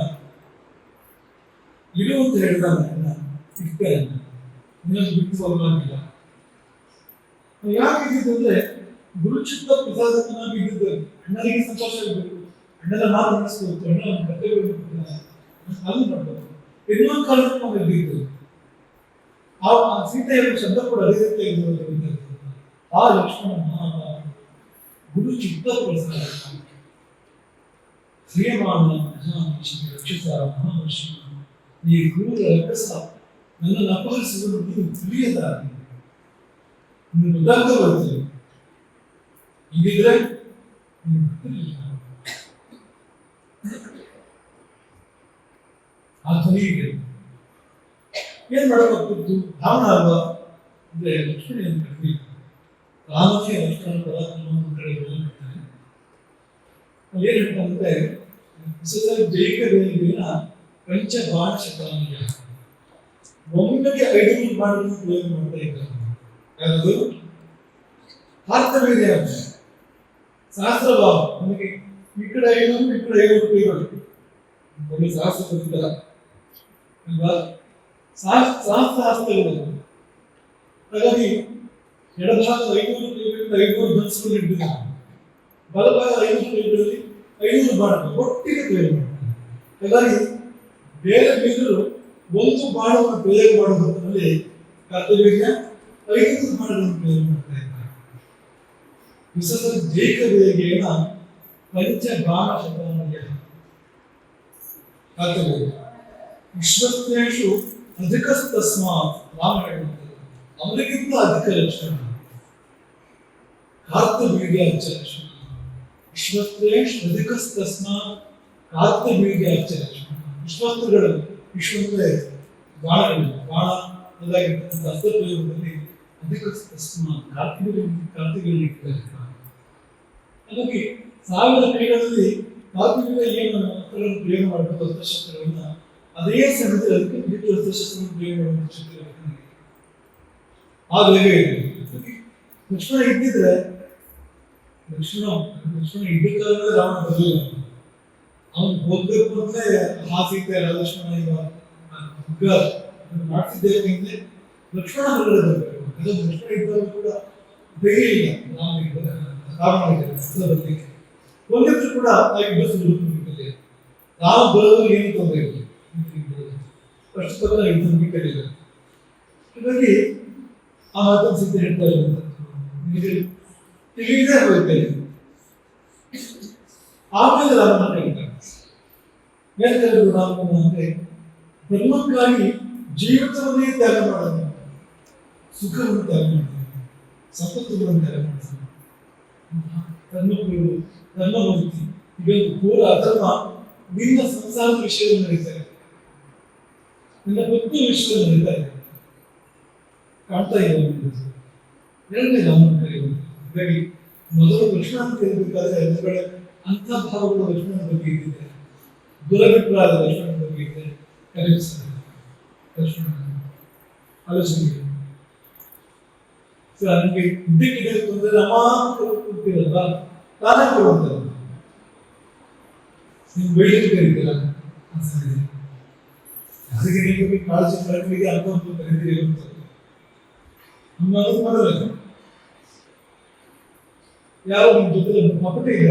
ಇಡು ಅಂತ ಹೇಳಿದಾನೆ ಅಣ್ಣ, ಇರ್ತೇನೆ ನಿನ್ನನ್ನು ಬಿಟ್ಟು ಹೋಗಲಾಗಿಲ್ಲ. ಯಾಕೆ ಇದ್ದಿದ್ದು ಅಂದ್ರೆ ಗುರುಚಿತ್ತ ಪ್ರಸಾದಕನಾಗಿ ಇದ್ದಿದ್ದು. ಅಣ್ಣನಿಗೆ ಸಂತೋಷ ಇರಬೇಕು, ಅಣ್ಣನ ಮಾತು ಅನ್ನಿಸ್ಬೇಕು, ಅಣ್ಣನ ಕರ್ತವ್ಯ ಅದು ಮಾಡಬೇಕು. ಇನ್ನೊಂದು ಕಾಲಕ್ಕೆ ನಾವು ಇದ್ದಿದ್ದು ಆ ಸೀತೆಯನ್ನು ಶಬ್ದ ಕೂಡ ಅದೇ ರೀತಿ ಇದ್ದು ಆ ಲಕ್ಷ್ಮಣ ಗುರು ಚಿತ್ತ ಪ್ರಸಾದಕ ಶ್ರೀಯಮಾನ ರಕ್ಷಿಸಾರ ಮಹಾವರ್ಷ. ಈ ಕ್ರೂರ ರಕ್ಕಸ ನನ್ನನ್ನು ಅಪಹರಿಸುವುದು ನೀನು ತಿಳಿಯದಾಗಿ ನೀನು ಉದಾತ್ತ ಬರ್ತೀವಿ. ಹೀಗಿದ್ರೆ ನೀನು ಗೊತ್ತಿರಲಿಲ್ಲ. ಆ ಧ್ವನಿಗೆ ಏನ್ ಮಾಡಬೇಕಾಗ್ತಿತ್ತು? ರಾವಣ ಅಲ್ವಾ ಅಂದ್ರೆ ಲಕ್ಷ್ಮಣ ಏನು ಕರೀ ರಾಮನಿಗೆ ಲಕ್ಷ್ಮಣ ಪದಾರ್ಥವನ್ನು ಕಡೆ ಹೇಳ್ತಾರೆ. ಏನ್ ಹೇಳ್ತಾರಂದ್ರೆ ಜೈಕದೇವಿನ ಪಂಚಬಾಣ ಶತಾನಿಗೆ ಒಮ್ಮೆಗೆ 5 ಬಾಣಗಳನ್ನು ಪ್ರಯೋಗ ಮಾಡ್ತಾ ಇದ್ದಾರೆ. ಯಾವುದು? ಕಾರ್ತವೀರ್ಯ ಸಹಸ್ರಭಾವ. ನಮಗೆ ಈ ಕಡೆ 500 ಈ ಕಡೆ 500 ಕೈಗಳು ಒಂದು ಸಹಸ್ರ ಬಂದಿದ್ದಲ್ಲ ಅಲ್ವಾ? ಸಹಸ್ರಹಸ್ತಗಳು. ಹಾಗಾಗಿ ಎಡಭಾಗ 500 ಕೈಗಳಿಂದ 500 ಧನಸ್ಸುಗಳು ಹಿಡಿದಿದ್ದಾರೆ, ಬಲಭಾಗ 500 ಕೈಗಳಲ್ಲಿ 500 ಬಾಣಗಳು ಒಟ್ಟಿಗೆ ಪ್ರಯೋಗ ಮಾಡ್ತಾರೆ. ಹಾಗಾಗಿ ಬೇರೆ ಬೀದರು ಒಂದು ಬಾಣವನ್ನು ಪ್ರಯೋಗ ಮಾಡುವ ಹೊತ್ತಿನಲ್ಲಿ ಕರ್ತವ್ಯ 500 ಬಾಣಗಳನ್ನು ಪ್ರಯೋಗ ಮಾಡ್ತಾ ಇದ್ದಾರೆ. ವಿಶೇಷ ಜೈಕವೇಗೇನ ಪಂಚಬಾಣ ಶತಾನಿಯ ಕರ್ತವ್ಯ ವಿಶ್ವಸ್ನೇಷು ಅಧಿಕಸ್ತಸ್ಮಾತ್ ರಾಮ ಹೇಳುವಂಥದ್ದು ಅವರಿಗಿಂತ ಅಧಿಕ ಲಕ್ಷಣ ಕಾರ್ತ್ಯವೀರ್ಯಾಚ ಲಕ್ಷ್ಮಣ ವಿಶ್ವತ್ರೇಷ್ಠಧಿಕಸ್ತಸ್ಮಾತ್ ಕಾರ್ತ್ಯವೀರ್ಯಾಚ ಲಕ್ಷ್ಮಣ ವಿಶ್ವತ್ರುಗಳು ವಿಶ್ವಂದ್ರೆ ಬಾಣಗಳು ಬಾಣ ಮೊದಲಾಗಿರ್ತಕ್ಕಂಥ ಅಸ್ತ್ರಪ್ರಯೋಗದಲ್ಲಿ ಅಧಿಕ ತಸ್ಮಾತ್ ಕಾರ್ತಿವೀರ್ಯ ಹಾಗಾಗಿ 1000 ಕ್ರೀಡೆಗಳಲ್ಲಿ ಕಾರ್ತಿವೀರ್ಯ ಏನು ಅಸ್ತ್ರಗಳನ್ನು ಪ್ರಯೋಗ ಮಾಡಬಹುದು ಅಸ್ತ್ರಶಸ್ತ್ರಗಳನ್ನ ಅದೇ ಸಮಯದಲ್ಲಿ ಅದಕ್ಕೆ ಹೆಚ್ಚು ಅಸ್ತ್ರಶಸ್ತ್ರಗಳನ್ನು ಪ್ರಯೋಗ ಮಾಡುವಂಥ ಶಕ್ತಿ ಆ ವೇಗ ಇದೆ. ಲಕ್ಷ್ಮಣ ಇದ್ದಿದ್ರೆ ಲಕ್ಷ್ಮಣ ಇದ್ದಕ್ಕಾದ್ರೆ ರಾವಣ ಬರಲಿಲ್ಲ. ಅವನು ಹೋಗ್ಬೇಕು ಅಂದ್ರೆ ಹಾಸೀತೆ ಲಕ್ಷ್ಮಣ ಈಗ ಮಾಡ್ತಿದ್ದೇವೆ ಅಂದ್ರೆ ಲಕ್ಷ್ಮಣ ಹೊರಗಡೆ ಬರಬೇಕು. ಲಕ್ಷ್ಮಣ ಇದ್ದಾಗ ಕೂಡ ಬೇಯಿಲ್ಲ ರಾವಣನಿಗೆ ಒಂದಿದ್ರು ಕೂಡ ರಾಮ ಬರೋದು ಏನು ತೊಂದರೆ ಇಲ್ಲ. ಅಷ್ಟು ಪತ್ರ ಇದು ಮುಗಿಲಿಲ್ಲ. ಹೀಗಾಗಿ ಆ ಮಾತನ್ನು ಸಿದ್ಧ ಹೇಳ್ತಾ ಇರುವಂಥದ್ದು ತಿಳಿಯದೇ ಹೋಗ್ತೇನೆ. ಆಮೇಲೆ ರಾಮನ ಹೇಳ್ತಾರೆ ಹೇಳ್ತಾರೆ ರಾಮನ ಅಂದ್ರೆ ಧರ್ಮಕ್ಕಾಗಿ ಜೀವಿತವನ್ನೇ ತ್ಯಾಗ ಮಾಡೋದು, ಸುಖವನ್ನು ತ್ಯಾಗ ಮಾಡೋದು, ಸಂಪತ್ತುಗಳನ್ನು ತ್ಯಾಗ ಮಾಡೋದು, ಧರ್ಮಮೂರ್ತಿ ಇದೊಂದು ಪೂರ ಅಧರ್ಮ ನಿನ್ನ ಸಂಸಾರದ ವಿಷಯದಲ್ಲಿ ನಡೀತಾರೆ, ನಿನ್ನ ಭಕ್ತಿ ವಿಷಯದಲ್ಲಿ ನಡೀತಾರೆ ಕಾಣ್ತಾ ಇಲ್ಲ. ಎರಡನೇ ರಾಮನ ಕರೆಯುವುದು. ಹಾಗಾಗಿ ಮೊದಲು ಲಕ್ಷ್ಮಣ ಅಂತ ಕರೀಬೇಕಾದ್ರೆ ಎಲ್ಲಗಳ ಅಂಥ ಭಾವಗಳು ಲಕ್ಷ್ಮಣನ ಬಗ್ಗೆ ಇದ್ದಿದೆ, ದುರಭಿಪ್ರಾಯ ಲಕ್ಷ್ಮಣನ ಬಗ್ಗೆ ಇದೆ. ಕರೆಯಿಸ್ತಾರೆ ಲಕ್ಷ್ಮಣ ಆಲೋಚನೆ ನನಗೆ ಇದ್ದಕ್ಕಿದೆ ತೊಂದರೆ ಅಮಾಂತಿರಲ್ಲ ತಾನೇ ಕೊಡುವಂಥದ್ದು ನೀವು ಬೆಳೆದು ಕರೀತೀರ ಅದಕ್ಕೆ ನಿಮಗೆ ಕಾಳಜಿ ಮಕ್ಕಳಿಗೆ ಅನುಭವ ಕರೀತೀರಿ ಇರುವಂಥದ್ದು ನಮ್ಮ ಅದಕ್ಕೆ ಮಾಡೋಲ್ಲ. ಯಾರೋ ನಿಮ್ಮ ಜೊತೆ ಮಕ್ಕಳೇ ಇಲ್ಲ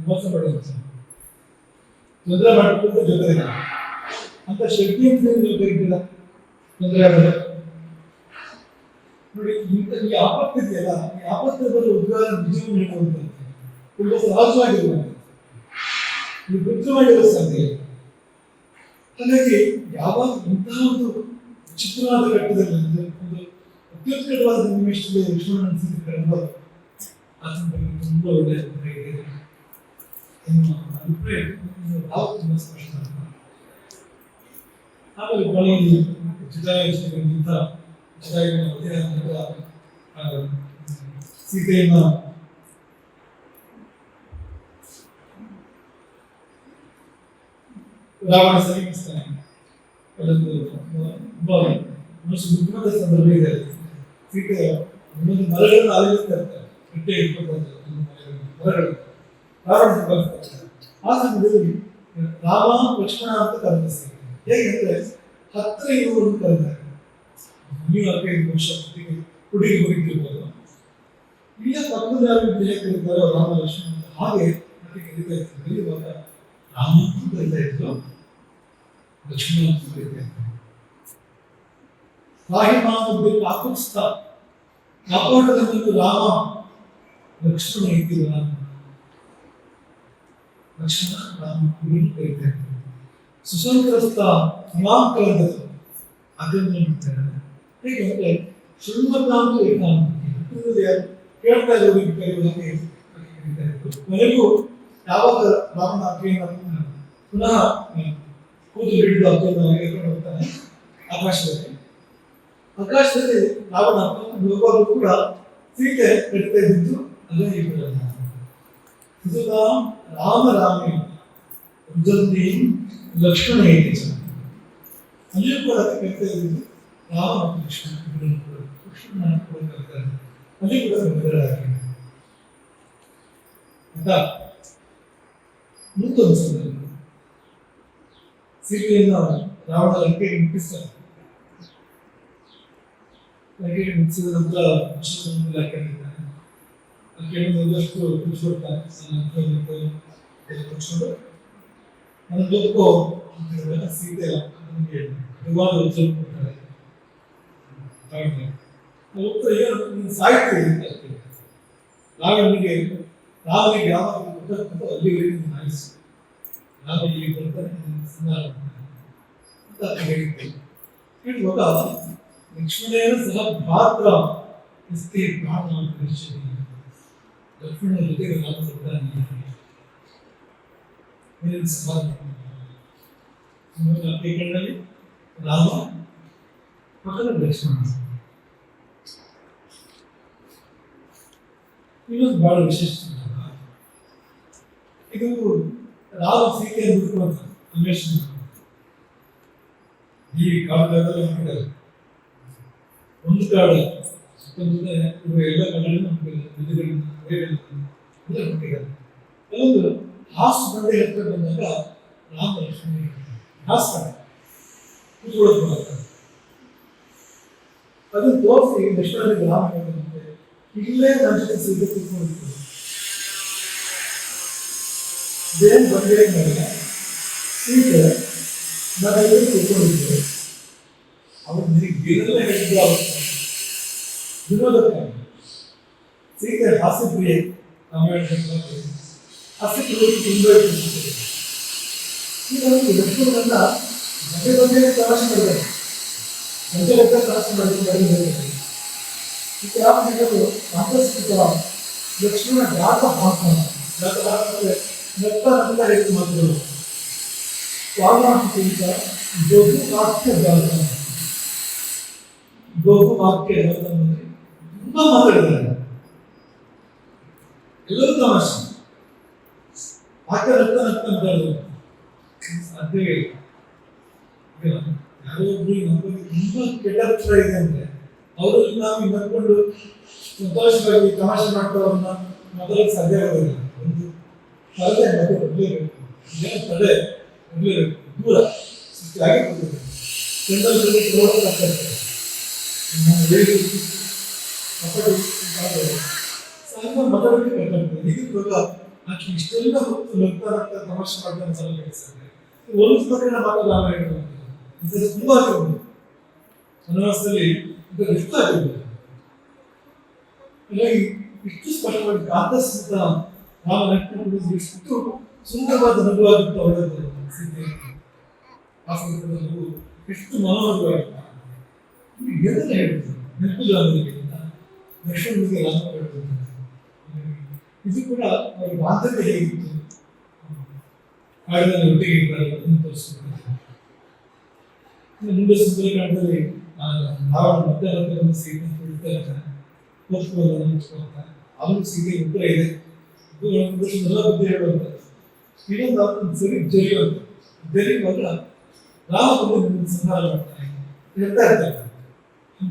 ಮೋಸ ಮಾಡೋದು ತೊಂದರೆ ಮಾಡಿಕೊಂಡು ಜೊತೆ ಇಲ್ಲ ಅಂತ ಶಕ್ತಿಯಿಂದ ನೀವು ಕರೀತೀರ ತೊಂದರೆ ಆಗೋದು ನೋಡಿ. ಇಂಥ ಈ ಆಪತ್ತಿದೆಯಲ್ಲ, ಈ ಆಪತ್ತು ಬರೋ ಉದ್ಗಾರ ನಿಜವನ್ನು ಹೇಳುವಂಥದ್ದು ತುಂಬ ಸಹಜವಾಗಿರುವಂಥದ್ದು, ನೀವು ಕೃತ್ರಿಮವಾಗಿರೋ ಸಾಧ್ಯ. ಹಾಗಾಗಿ ಯಾವಾಗ ಇಂತಹ ಒಂದು ಚಿತ್ರವಾದ ಘಟ್ಟದಲ್ಲಿ ಒಂದು ಅತ್ಯುತ್ಕಟವಾದ ನಿಮಿಷದಲ್ಲಿ ಲಕ್ಷ್ಮಣ ಅನಿಸಿದ ಕಂಡು ಆತನ ಬಗ್ಗೆ ತುಂಬ ಒಳ್ಳೆಯ ಅಭಿಪ್ರಾಯ ಇದೆ. ಅಭಿಪ್ರಾಯ ಭಾವ ತುಂಬ ಸ್ಪಷ್ಟ. ಆಮೇಲೆ ಕೊನೆಯಲ್ಲಿ ಚಿತಾಯುಗಿಂತ ಚಿತಾಯುವಿನ ಮಧ್ಯಾಹ್ನದ ಸೀತೆಯನ್ನ ರಾವಣ ಸಮೀಪಿಸ್ತಾನೆ. ಅದೊಂದು ಮನಸ್ಸು ದುಃಖದ ಸಂದರ್ಭ ಇದೆ. ಸೀತೆ ಒಂದೊಂದು ಮರಗಳನ್ನು ಅಲೆಯುತ್ತಾ ಇರ್ತಾರೆ, ಗಟ್ಟೆ ಇಟ್ಕೊಳ್ತಾರೆ ಮರಗಳು ರಾವಣ ಬರ್ತಾರೆ. ಆ ಸಮಯದಲ್ಲಿ ರಾಮ ಲಕ್ಷ್ಮಣ ಅಂತ ಕರೆದಿಸ್ತಾರೆ. ಹೇಗೆಂದ್ರೆ ಹತ್ತಿರ ಇರುವವರನ್ನು ಕರೆದಾರೆ. ನೀವು 15 ವರ್ಷ ಹುಡುಗಿ ಹೋಗಿರ್ಬೋದು, ಇಲ್ಲ ಪಕ್ಕದ ಯಾರು ಹೇಗೆ ಕರೀತಾರೋ ರಾಮ ಲಕ್ಷ್ಮಣ ಹಾಗೆ ಕರೀತಾ ಇರ್ತಾರೆ. ಕರೀವಾಗ ರಾಮ ಅಂತ ಕರೀತಾ ಇದ್ರು, ಲಕ್ಷ್ಮಣ ಅಂತ ಕರೀತಾ ಇದ್ರು. ರಾಹಿಮಾನದ್ದು ಕಾಕುತ್ಸ್ಥ ಕಾಪಾಡಲು ರಾಮ ಲಕ್ಷ್ಮಣ ಇದ್ದಿಲ್ಲ, ಲಕ್ಷ್ಮಣ ರಾಮ ಕರೀತಾ ಇದ್ರು. ಸುಸಂತ್ರಸ್ತ ಅಮಾಂಕಲಂಗದು ಅದನ್ನು ಮಾಡ್ತಾರೆ. ಹೇಗೆಂದ್ರೆ ಶೃಣ್ಮತಾಂತ ಕೇಳ್ತಾ ಇರೋದಕ್ಕೆ ಕರೆಯುವುದಕ್ಕೆ ಕರೀತಾ ಇದ್ರು. ಕೊನೆಗೂ ಯಾವಾಗ ರಾಮನ ಅಕ್ಕಿಯನ್ನು ಪುನಃ ಕೂದಲು ಹಿಡಿದು ಅಕ್ಕಿಯನ್ನು ಎತ್ಕೊಂಡು ಹೋಗ್ತಾನೆ ಆಕಾಶದಲ್ಲಿ ರಾವಣ ಯಾವಾಗಲೂ ಕೂಡ ಸೀತೆ ಕಟ್ತಾ ಇದ್ದು ಅದೇ ಇದು ರಾಮ ರಾಮೇ ಲಕ್ಷ್ಮಣ ಐತಿ ಅಲ್ಲಿಯೂ ಕೂಡ ಕರಿತಾ ಇದ್ದು ರಾಮ ಮತ್ತು ಲಕ್ಷ್ಮಣ ಲಕ್ಷ್ಮಣ ಕೂಡ ಕರೀತಾರೆ. ಅಲ್ಲಿ ಕೂಡ ಬೆದರಾಗಿದೆ ಅಂತ ಮುಂದೊಂದು ಸಂದರ್ಭ ಸೀತೆಯನ್ನು ರಾವಣ ಲಂಕೆಗೆ ಮುಟ್ಟಿಸ್ತಾರೆ. ಲಂಕೆಗೆ ಮುಟ್ಟಿಸಿದ ನಂತರ ಲಂಕೆಯನ್ನು ಒಂದಷ್ಟು ಕುಚ್ಕೊಡ್ತಾನೆ. ಕುಚ್ಕೊಂಡು ನನ್ನ ಬದುಕು ಸೀತೆ ನನಗೆ ಭಗವಾನ್ ಉತ್ತರ ಕೊಡ್ತಾರೆ. ಉತ್ತರ ಏನು ಸಾಹಿತ್ಯ ರಾವಣಿಗೆ ಯಾವಾಗ ಕೊಟ್ಟಂತ ಅಲ್ಲಿವರೆಗೆ ಆಯಿಸು ರಾಮ ಇಲ್ಲಿ ಬರ್ತಾನೆ ಅಂತ ಹೇಳಿದ್ದೆ. ಹೇಳುವಾಗ ಲಕ್ಷ್ಮಣೇನ ಸಹ ಭ್ರಾತ್ರ ಎಸ್ತೆ ಪ್ರಾಣ ಕರಿಷ್ಯತಿ. ಲಕ್ಷ್ಮಣನ ಜೊತೆಗೆ ರಾಮನ ಈ ಕಣ್ಣಲ್ಲಿ ರಾಮ, ಪಕ್ಕದಲ್ಲಿ ಲಕ್ಷ್ಮಣ. ಇನ್ನೊಂದು ಬಹಳ ವಿಶೇಷ, ಇದು ರಾಮ ಸೀತೆಯನ್ನು ಹುಡುಕುವಂತ ಅನ್ವೇಷಣೆ. ಈ ಕಾಲದಲ್ಲಿ ಒಂದು ಕಾಡು ಸುತ್ತಮುತ್ತ ಎಲ್ಲ ಕಡೆಗಳನ್ನು ಕೆಲವೊಂದು ಹಾಸು ಬಂಡೆ ಹತ್ತಿರ ಬಂದಾಗ ರಾಮ ಲಕ್ಷ್ಮಣ ಹಾಸ ಕೂತ್ಕೊಳ್ಳೋದು ಅದನ್ನು ತೋರಿಸಿ ಲಕ್ಷ್ಮಣನಿಗೆ ರಾಮ ಹೇಳಿದಂತೆ ಇಲ್ಲೇ ನನ್ನ ಜೊತೆ ಸೀತೆ ಕೂತ್ಕೊಂಡಿರ್ತಾರೆ. ದೇವ್ ಬಂದೇ ಮೇಲೆ ಸೀತೆ ನಾವೆಲ್ಲರೂ ಕೂತ್ಕೊಂಡಿದ್ದೇವೆ. ಅವರು ಗಿರಲ್ಲೇ ಹೇಳಿದ್ರು ವಿನೋದಕ್ಕಾಗಿ. ಸೀತೆ ಹಾಸ್ಯಪ್ರಿಯೆ, ರಾಮಾಯಣ ಹಾಸ್ಯಪ್ರಿಯ ತುಂಬ ಇಟ್ಟಿದ್ದಾರೆ. ಈಗ ಲಕ್ಷ್ಮಣನ ಮಧ್ಯೆ ಬಂದೇ ತರಾಶೆ ಮಾಡಿದ್ದಾರೆ, ಮಧ್ಯೆ ಲೆಕ್ಕ ತರಾಶೆ ಮಾಡಿದ್ದಾರೆ. ಈಗ ಯಾವ ಹೇಳೋದು ಸಾಂಕೇತಿಕ ಲಕ್ಷ್ಮಣ ಜಾತ ಹಾಕೋಣ, ಜಾತ ಹಾಕಿದ್ರೆ ನೆತ್ತ ಅಂತ ಹೇಳಿದ ಮಾತುಗಳು. ವಾಲ್ಮೀಕಿಯಿಂದ ಬಹುವಾಕ್ಯ ಜಾತ, ಬಹುವಾಕ್ಯ ಜಾತ ಅಂದರೆ ತುಂಬಾ ಮಾತಾಡಿದ್ದಾರೆ. ಎಲ್ಲರೂ ತಮಾಷೆ ವಾಕ್ಯ ನಗ್ತಾ ನಗ್ತಾ ಮಾತಾಡೋದು ಸಾಧ್ಯವೇ ಇಲ್ಲ. ಯಾರೋ ಒಬ್ರು ನಮ್ಮಲ್ಲಿ ತುಂಬಾ ಕೆಟ್ಟ ಅಕ್ಷರ ಇದೆ ಅಂದ್ರೆ ಅವರಲ್ಲಿ ನಾವು ನಡ್ಕೊಂಡು ಸಂತೋಷವಾಗಿ ತಮಾಷೆ ಮಾಡ್ತಾವ್ರನ್ನ ಮೊದಲಿಗೆ ಸಾಧ್ಯ ಆಗೋದಿಲ್ಲ. ಒಂದು ತಲೆ ಮತ್ತೆ ಬದಲೇಬೇಕು, ತಲೆ ಬದಲೇಬೇಕು, ದೂರ ಹಾಗೆ ಬದಲೇಬೇಕು. ಚೆಂಡಲ್ಲಿ ನೋಡೋದಾಗ್ತಾರೆ ಮಾತಾಡೋಕೆ ಬೇಕಾಗ್ತದೆ. ಇದಕ್ಕಾಗ ಆಕೆ ಇಷ್ಟೆಲ್ಲ ನಗ್ತಾ ನಗ್ತಾ ತಮಾಷೆ ಮಾಡ್ತಾ ಸಲ ಕೆಲಸ ಒಂದು ಬಗ್ಗೆ ಮಾತಾಡ ಇದು ತುಂಬಾ ವನವಾಸದಲ್ಲಿ ಇಷ್ಟ ಆಗಿರ್ಬೋದು. ಹಾಗಾಗಿ ಇಷ್ಟು ಸ್ಪಷ್ಟವಾಗಿ ಕಾಂತಸ್ಥ ರಾಮ ಲಕ್ಷ್ಮಣ ಇಷ್ಟು ಸುಂದರವಾದ ನಗುವಾಗಿತ್ತು ಅವರದ್ದು. ಸೀತೆ ಆ ಸಂದರ್ಭದ ನಗು ಎಷ್ಟು ಮನೋಹರವಾಗಿತ್ತು. ಎದನ್ನ ಹೇಳಿದ್ರು ನೆನಪುಗಾರರಿಗೆ ಲಕ್ಷ್ಮಣನಿಗೆ ರಾಮ ಹೇಳಿದ್ರು. ಇದು ಕೂಡ ಅವರ ಬಾಂಧವ್ಯ ಹೇಗಿತ್ತು, ಕಾಡಿನಲ್ಲಿ ಒಟ್ಟಿಗೆ ಇದ್ದಾರೆ ಅದನ್ನು ತೋರಿಸ್ತಾರೆ. ಮುಂದೆ ಸುಂದರಕಾಂಡದಲ್ಲಿ ರಾವಣ ಮಧ್ಯಾಹ್ನ ಸೀತೆ ಹೇಳ್ತಾ ಇರ್ತಾನೆ, ಅವನು ಸೀತೆ ಉತ್ತರ ಇದೆ, ಎಲ್ಲ ಬುದ್ಧಿ ಹೇಳುವಂಥದ್ದು. ಇನ್ನೊಂದು ಅವನು ಸರಿ ಜರಿಯುವಂಥ ಜರಿಯುವಾಗ ರಾಮ ಬಂದು ಸಂಹಾರ ಮಾಡ್ತಾನೆ ಹೇಳ್ತಾ ಇರ್ತಾರೆ.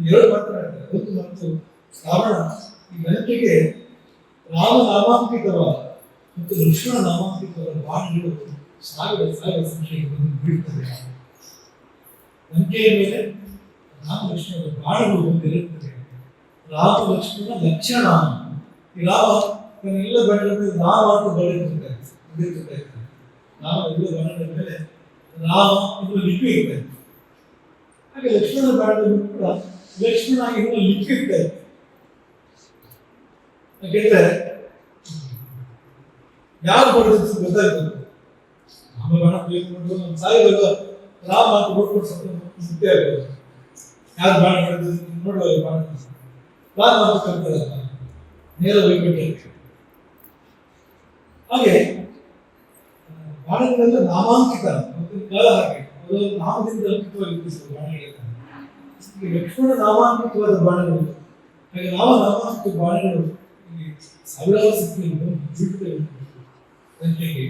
ಎರಡು ಮಾತನಾಡ್ತಾರೆ. ಒಂದು ಮತ್ತು ರಾವಣ ಈ ಲಂಕೆಗೆ ರಾಮನಾಮಾಂಕಿತವಾದ ಮತ್ತು ಲಕ್ಷ್ಮಣ ನಾಮಾಂಕಿತವಾದ ಬಾಣಗಳು ಸಾವಿರ ಸಂಖ್ಯೆಗೆ ಬಂದು ಬೀಳ್ತವೆ. ಲಂಕೆಯ ಮೇಲೆ ರಾಮ ಲಕ್ಷ್ಮಣರ ಬಾಣಗಳು ಬಂದಿರುತ್ತವೆ. ರಾಮ ಲಕ್ಷ್ಮಣ ಲಕ್ಷಣ. ಈ ರಾಮ ತನ್ನೆಲ್ಲ ಬಾಣಗಳ ರಾಮ ಅಂತ ಬರೆಯುತ್ತಿರ್ತಾರೆ. ರಾಮ ಎಲ್ಲ ಬಾಣಗಳ ಮೇಲೆ ರಾಮ ಇದು ಲಿಪಿ ಇರ್ತಾರೆ. ಹಾಗೆ ಲಕ್ಷ್ಮಣ ಬಾಣಗಳು ಕೂಡ ಲಕ್ಷ್ಮಣ ಇದನ್ನು ಲಿಪಿ ಇರ್ತಾರೆ. ಯಾಕೆಂದ್ರೆ ಯಾರು ಬರೆದ ಗೊತ್ತಾಯ್ತು. ರಾಮ ಬಾಣ ಬೇಕು ಸಾಯಿವಾಗ ರಾಮ ಅಂತ ನೋಡ್ಕೊಂಡು ಮುಕ್ತಿ ಆಗ್ಬೋದು. ಯಾರು ಬಾಣ ಮಾಡಿದ್ರು ನೋಡುವ ಬಾಣ ರಾಮ ಅಂತ ಕಲ್ತದಲ್ಲ, ನೇರ ವೈಕಟ್ಯ. ಹಾಗೆ ಬಾಣಗಳೆಲ್ಲ ನಾಮಾಂಕಿತ ಕಾಲ ಹಾಗೆ ಅವರು ನಾಮದಿಂದ ಅಂಕಿತವಾಗಿರ್ತಿದ್ರು ಬಾಣಗಳೆಲ್ಲ. ಲಕ್ಷ್ಮಣ ನಾಮಾಂಕಿತವಾದ ಬಾಣಗಳು, ಹಾಗೆ ನಾಮಾಂಕಿತ ಬಾಣಗಳು ಸಾವಿರಾರು ಸಂಖ್ಯೆಯನ್ನು ಬಿಡುತ್ತವೆ. ಸಂಖ್ಯೆಗೆ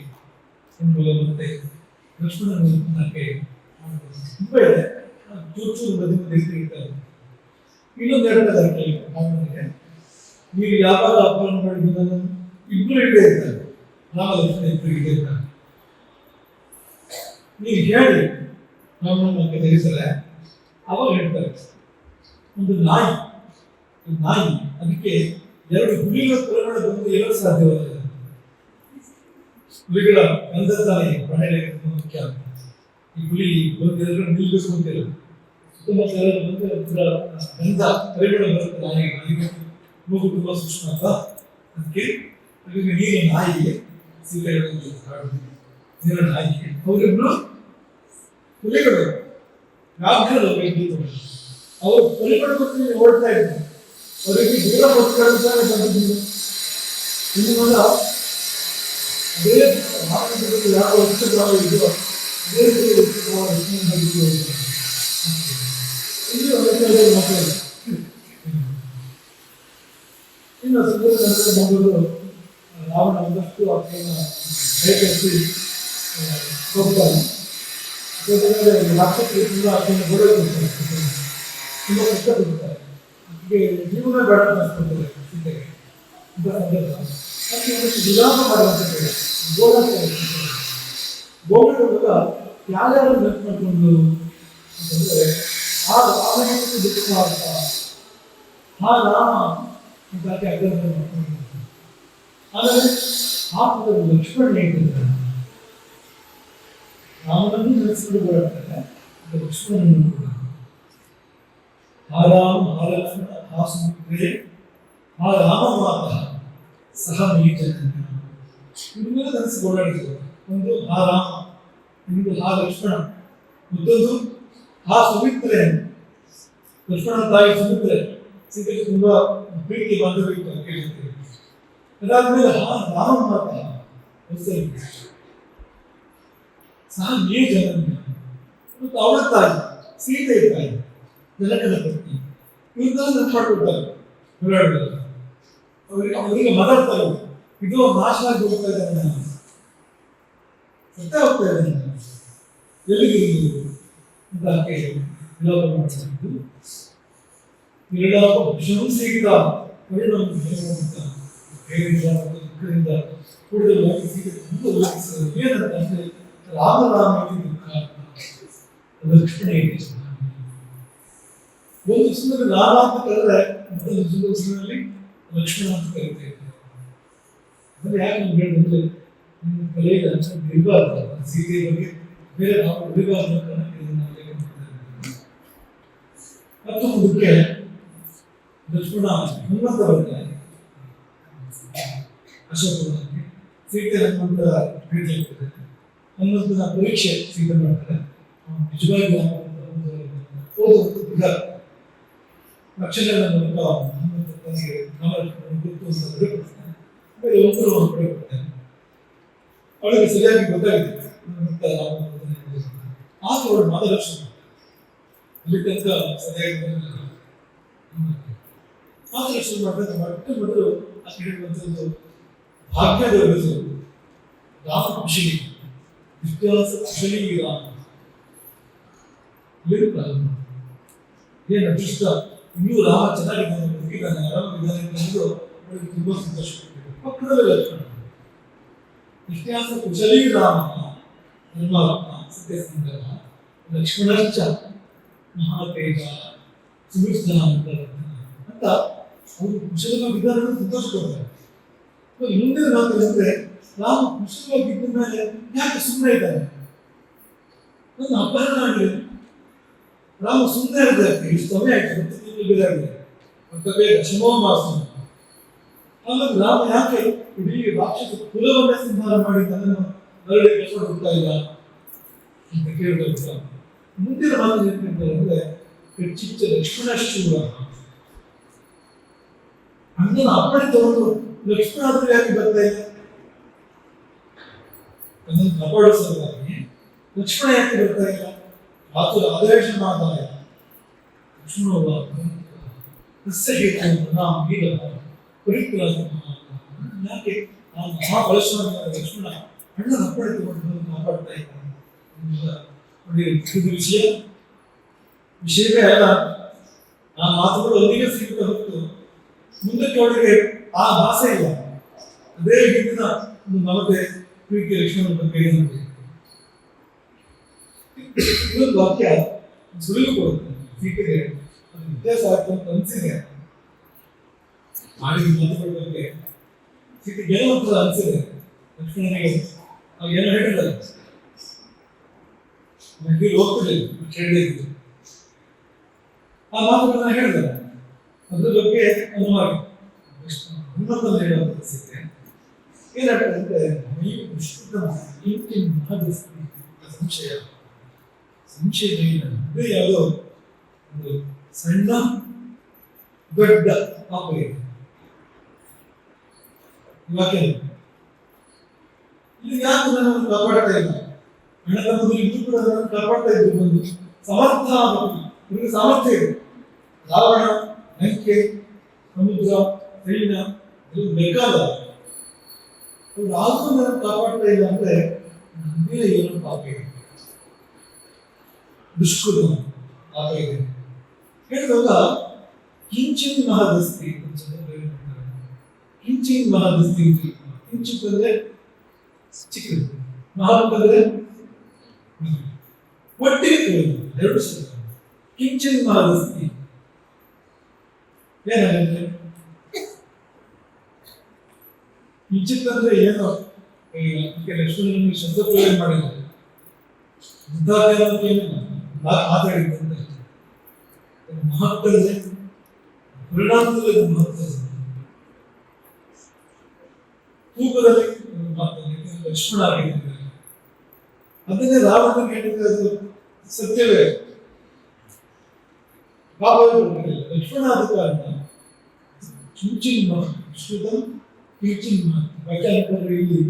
ಮತ್ತೆ ಲಕ್ಷ್ಮಣನಕ್ಕೆ ತುಂಬಾ ಇದೆ, ಚೂರು ಬದಿ ಇರ್ತಾರೆ. ಇನ್ನೊಂದು ಹೇಳ್ತಾರೆ ರಾಮನಿಗೆ, ನೀವು ಯಾವಾಗ ಅಪಹರಣ ಮಾಡಿದ್ದನ್ನು ಇಬ್ಬರು ಇಲ್ಲೇ ಇರ್ತಾರೆ, ರಾಮ ಲಕ್ಷ್ಮಣ ಇಬ್ಬರು ಇಲ್ಲೇ ಇರ್ತಾರೆ. ನೀವು ಹೇಳಿ ರಾಮನಕ್ಕೆ ತಿಳಿಸಲ್ಲ. ಅವಾಗ ಹೇಳ್ತಾರೆ, ಒಂದು ನಾಯಿ ಅದಕ್ಕೆ ಎರಡು ಹುಲಿಗಳ ಪ್ರಮಾಣ ಬಂದು ಏನೂ ಸಾಧ್ಯವಾಗಲ್ಲ. ಹುಲಿಗಳ ಗಂಧತಾನೆ ಪ್ರಾಣಿಗಳಿಗೆ ಮುಖ್ಯ. ಈ ಹುಲಿ ಬಂದಿರೋ ನಿಲ್ಬೇಕು ಅಂತಿಲ್ಲ, ಸುತ್ತಮುತ್ತ ಗಂಧ ಪರಿಮಳ ಬರುತ್ತೆ. ನಾಯಿಗೆ ಮೂಗು ತುಂಬಾ ಸೂಕ್ಷ್ಮ ಅಂತ, ಅದಕ್ಕೆ ನೀರಿನ ನಾಯಿಗೆ ಸೀತೆ ನೀರಿನ ನಾಯಿಗೆ ಅವರಿಬ್ರು ಹುಲಿಗಳು ವ್ಯಾಘ್ರರು. ಅವರು ಪರಿಪಕ್ವತೆ ಓಡ್ತಾ ಇದ್ದಾರೆ. ಅವರಿಗೆ ದೂರ ಬದುಕುತ್ತಾರೆ ಬಂದಿದ್ದು ಇನ್ನು ಮೊದಲ ಅದೇ ಭಾರತದಲ್ಲಿ ಯಾವ ಉಚ್ಚಭಾವ ಇದೆಯೋ ಅದೇ ರೀತಿ ಉಚ್ಚಭಾವ ಇಲ್ಲಿ ಒಂದು ಮಾತಾಡಿ ಇನ್ನು ಸಂದರ್ಭದಲ್ಲಿ ಬಂದರು ರಾವಣ ಒಂದಷ್ಟು ಆಕೆಯನ್ನು ಭಯಪಡಿಸಿ ಹೋಗ್ತಾನೆ. ರಾಕ್ಷಸರು ತುಂಬ ಆಕೆಯನ್ನು ಗೋಡೆಗೊಳಿಸ್ತಾರೆ, ತುಂಬ ಕಷ್ಟಪಡ್ತಾರೆ. ಆಕೆಗೆ ಜೀವನ ಬೇಡ ಅನಿಸ್ಕೊಳ್ತಾರೆ ಸೀತೆಗೆ. ಇಂಥ ಸಂದರ್ಭ ಆಕೆ ಒಂದಷ್ಟು ವಿಲಾಪ ಮಾಡುವಂಥದ್ದು ಗೋಳಾಟ ಯಾರ್ಯಾರು ನೆನಪು ಮಾಡಿಕೊಂಡು ಅಂತಂದರೆ ಆ ರಾಮನಿಗೆ ದುಃಖ ಅಂತ ಆ ರಾಮ ಅಂತ ಆಕೆ ಅಗ್ರಹ ಮಾಡ್ಕೊಂಡು ಆದರೆ ಆ ಲಕ್ಷ್ಮಣ ಹೇಳ್ತಿದ್ದಾರೆ ರಾಮನನ್ನು ನೆನೆಸಿಕೊಂಡು ಓಡಾಡ್ತಾರೆ, ಲಕ್ಷ್ಮಣನನ್ನು ಕೂಡ ಆ ರಾಮ ಆ ಲಕ್ಷ್ಮಣ ಆ ಸುಮಿತ್ರೆ ಆ ರಾಮ ಮಾತ ಸಹ ನೀಚನ ಇವನ್ನೆಲ್ಲ ನೆನೆಸಿ ಓಡಾಡಿದ್ರು. ಒಂದು ಆ ರಾಮ, ಇನ್ನೊಂದು ಆ ಲಕ್ಷ್ಮಣ, ಮತ್ತೊಂದು ಆ ಸುಮಿತ್ರೆ, ಲಕ್ಷ್ಮಣ ತಾಯಿ ಸುಮಿತ್ರೆ ಸೀತೆಗೆ ತುಂಬಾ ಪ್ರೀತಿ ಬಾಂಧವ್ಯ ಕೇಳಿರ್ತೀವಿ. ಅದಾದ್ಮೇಲೆ ಆ ರಾಮ ಮಾತ ಸಹ ನೀ ಜನನ್ಯ ಮತ್ತು ಅವಳ ತಾಯಿ ಸೀತೆ ತಾಯಿ ಜನಕನ ಪತ್ನಿ ಇವನ್ನೆಲ್ಲ ನೆನಪು ಮಾಡ್ಕೊಳ್ತಾರೆ ಓಡಾಡಿದಾಗ. ಅವರಿಗೆ ಮಾತಾಡ್ತಾರೆ, ಇದು ನಾಶ ಆಗಿ ಹೋಗ್ತಾ ಇದ್ದಾನೆ, ಸತ್ಯ ಹೋಗ್ತಾ ಇದ್ದಾನೆ, ಎಲ್ಲಿಗೆ ಅಂತ ಆಕೆ ವಿಲಾಪ ಮಾಡ್ತಿದ್ದು. ವಿಲಾಪ ಶಂಸಿಗಿದ ಪರಿಣಾಮ ದುಃಖದಿಂದ ಕೂಡಲೇ ಸೀತೆ ತುಂಬ ಉಲ್ಲೇಖಿಸಿದರು. ಏನಂತ ಅಂದ್ರೆ ರಾಮ ದುಃಖ ಲಕ್ಷ್ಮಣ ಇದೆ. ಒಂದು ಸುಂದರ ರಾಮ ಅಂತ ಕರೆದ್ರೆ ಮತ್ತೊಂದು ಸುಂದರ ಸುಂದರಲ್ಲಿ ಲಕ್ಷ್ಮಣ ಅಂತ ಕರೀತಾ ಇದ್ದಾರೆ. ಅಂದ್ರೆ ಯಾಕೆ ನಾವು ಹೇಳಿದ್ರೆ ನಿಮ್ಮ ಕಲೆಯಲ್ಲಿ ಅಂತ ಇರಬಾರ್ದು, ಸೀತೆಯ ಬಗ್ಗೆ ಬೇರೆ ನಾವು ಉಳಿಬಾರ್ದು ಅಂತ ಮತ್ತು ಮುಂದಕ್ಕೆ ಲಕ್ಷ್ಮಣ ಹನುಮಂತ ಬರ್ತಾರೆ. ಅಶೋಕವನಕ್ಕೆ ಸೀತೆ ಹನುಮಂತ ಭೇಟಿ ಆಗ್ತದೆ. ಹನುಮಂತನ ಪರೀಕ್ಷೆ ಸೀತೆ ಮಾಡ್ತಾರೆ. ನಿಜವಾಗಿ ಲಕ್ಷಣಗಳ ಮೂಲಕ ಹನುಮಂತ ತನಗೆ ಗೊತ್ತು ಅಂತ ಬರೆಕೊಡ್ತಾನೆ. ಒಬ್ಬರು ಒಂದು ಕಡೆ ಕೊಡ್ತಾನೆ. ಅವಳಿಗೆ ಸರಿಯಾಗಿ ಗೊತ್ತಾಗಿದೆ ಹನುಮಂತ ಆಗ ಅವಳು ಮಾರ್ಗದರ್ಶನ ಇಲ್ಲಿ ತನಕ ಸರಿಯಾಗಿ ಮಾರ್ಗದರ್ಶನ ಮಾಡಿದ್ರೆ ಮೊಟ್ಟ ಮೊದಲು ಆ ಕೇಳುವಂಥದ್ದು ಭಾಗ್ಯದ ಹೆಸರು ರಾಮ ಕುಶಲಿ, ವಿಶ್ವಾಸ ಕುಶಲಿ ರಾಮ. ಏನು ಅದೃಷ್ಟ, ಇನ್ನೂ ರಾಮ ಚೆನ್ನಾಗಿದ್ದಾನೆ, ಬದುಕಿದ್ದಾನೆ, ಆರಾಮಾಗಿದ್ದಾನೆ ಅನ್ನೋದು ಅವಳಿಗೆ ತುಂಬಾ ಸಂತೋಷ. ಪಕ್ಕದಲ್ಲೇ ಲಕ್ಷ್ಮಣ ವಿಶ್ವಾಸ ಕುಶಲಿ ರಾಮ ಧರ್ಮರತ್ನ ಸತ್ಯಸಂಧರ ಲಕ್ಷ್ಮಣಂಚ ಮಹಾತೇಜ ಸುಮಿತ್ರಾ ಅಂತ ಅವರು ಕುಶಲವಾಗಿದ್ದಾರೆ ಸಂತೋಷ ಕೊಡ್ತಾರೆ. ಮುಂದಿನ ಮಾತು ಅಂದ್ರೆ ರಾಮ ಕುಶಲವಾಗಿದ್ದ ಮೇಲೆ ಯಾಕೆ ಸುಮ್ಮನೆ ಇದ್ದಾನೆ, ನನ್ನ ಅಪಹರಣ ಆಗಿದೆ, ರಾಮ ಸುಮ್ಮನೆ ಇರಬೇಕು, ಇಷ್ಟು ಸಮಯ ಆಯ್ತು, ಮತ್ತೆ ಬೇಗ ಶಮೋಮಾಸ. ಆಮೇಲೆ ರಾಮ ಯಾಕೆ ಇಡೀ ರಾಕ್ಷಸ ಕುಲವನ್ನೇ ಸಂಹಾರ ಮಾಡಿ ತನ್ನನ್ನು ಮರಳಿ ಕರ್ಕೊಂಡು ಹೋಗ್ತಾ ಇಲ್ಲ ಅಂತ ಕೇಳಬೇಕು. ಮುಂದಿನ ಮಾತು ಏನಿರ್ತಾರೆ ಅಂದ್ರೆ ಚಿಕ್ಕ ಲಕ್ಷ್ಮಣ ಶೂರ ಅಣ್ಣನ ಅಪ್ಪಣೆ ತಗೊಂಡು ಲಕ್ಷ್ಮಣ ಆದ್ರೆ ಯಾಕೆ ಬರ್ತಾ ಇಲ್ಲ, ಅದನ್ನು ಕಾಪಾಡಿಸೋದಾಗಿ ಲಕ್ಷ್ಮಣ ಯಾಕೆ ಬರ್ತಾ ಇಲ್ಲ, ಆತುರ ಆದೇಶ ಮಾತಾಯ ಲಕ್ಷ್ಮಣ ಯಾಕೆ ಆ ಮಹಾಬಲಶಾಲಿ ಲಕ್ಷ್ಮಣ ಅಣ್ಣನ ಅಪ್ಪಣೆ ತಗೊಂಡು ಕಾಪಾಡ್ತಾ ಇದ್ದಾನೆ. ಇದು ವಿಷಯವೇ ಅಲ್ಲ, ಆ ಮಾತುಗಳು ಅಲ್ಲಿಗೆ ಸಿಗುತ್ತಾ ಹೊತ್ತು ಮುಂದಕ್ಕೆ ಅವಳಿಗೆ ಆ ಭಾಷೆ ಇಲ್ಲ. ಅದೇ ಹಿಂದಿನ ಒಂದು ಮಮತೆ ಪ್ರೀತಿ ಲಕ್ಷ್ಮಣ ಬಗ್ಗೆ ಇನ್ನೊಂದು ವಾಕ್ಯ ಸುಳಿವು ಕೊಡುತ್ತೆ ಸೀತೆಗೆ, ಅದು ವ್ಯತ್ಯಾಸ ಆಗ್ತದೆ ಅಂತ ಅನಿಸಿದೆ. ಮಾಡಿದ ಮಾತುಗಳ ಬಗ್ಗೆ ಸೀತೆ ಗೆಲ್ಲುವಂಥದ್ದು ಅನಿಸಿದೆ ಲಕ್ಷ್ಮಣನಿಗೆ. ನಾವು ಏನೋ ಹೇಳಿಲ್ಲ, ನಮಗೆ ಹೋಗ್ತಿರ್ಲಿಲ್ಲ, ಕೇಳಿದ್ದು ಆ ಮಾತುಗಳನ್ನ ಹೇಳಿದ್ದಾರೆ. ಅದ್ರ ಬಗ್ಗೆ ಅನುಮಾನ ಹನುಮಂತನ ಹೇಳುವಂಥ ಸೀತೆ ಏನಾಗ್ತದೆ ಸಂಶಯ ಸಂಶಯ ಯಾವುದೋ ಒಂದು ಸಣ್ಣ ದೊಡ್ಡ ಪಾಪ ಇದೆ. ವಾಕ್ಯ ಇಲ್ಲಿ ಯಾಕೆ ನನ್ನನ್ನು ಕಾಪಾಡ್ತಾ ಇಲ್ಲ? ಅಣ್ಣ ತಮ್ಮದು ಇದ್ದು ಕೂಡ ನನ್ನನ್ನು ಕಾಪಾಡ್ತಾ ಇದ್ರು. ಬಂದು ಸಮರ್ಥ ಇವರಿಗೆ ಸಾಮರ್ಥ್ಯ ಇದೆ. ರಾವಣ, ಲಂಕೆ, ಸಮುದ್ರ, ಸೈನ್ಯ ಇದು ಬೇಕಾದ ಅವ್ರು ಯಾವುದು ನನ್ನನ್ನು ಕಾಪಾಡ್ತಾ ಇಲ್ಲ ಅಂದ್ರೆ ನನ್ನ ಮೇಲೆ ಏನು ಪಾಪ ಇದೆ, ದುಷ್ಕೃತ ಪಾಪ ಇದೆ ಹೇಳಿದಾಗ ಕಿಂಚಿನ್ ಮಹದಸ್ತಿ ಕಿಂಚಿನ್ ಮಹದಸ್ತಿ. ಕಿಂಚಿತ್ ಅಂದ್ರೆ ಚಿಕ್ಕದು, ಮಹತ್ ಅಂದ್ರೆ ಒಟ್ಟಿಗೆ ಎರಡು ಶಬ್ದ. ಕಿಂಚಿನ್ ಮಹದಸ್ತಿ ಏನಾಗುತ್ತೆ? ಕಿಂಚಿತ್ ಅಂದ್ರೆ ಏನು? ಲಕ್ಷ್ಮಣನಿಗೆ ಶಬ್ದ ಪ್ರಯೋಗ ಮಾಡಿದ್ದಾರೆ. ಮಾತಾಡಿದ್ದಂತೆ ಮಹತ್ವದಲ್ಲಿ ಪರಿಣಾಮದಲ್ಲಿ ಮಹತ್ವ, ತೂಕದಲ್ಲಿ ಲಕ್ಷ್ಮಣ ಆಗಿದ್ದಾರೆ. ಅದನ್ನೇ ರಾವಣ ಹೇಳಿದ್ರೆ ಅದು ಸತ್ಯವೇ. ಲಕ್ಷ್ಮಣ ಆದ ಕಾರಣ ಕಿಂಚಿನ್ ಶ್ರುತಂ ಕಿಂಚಿನ್ ವ್ಯಾಖ್ಯಾನಕಾರರು ಇಲ್ಲಿ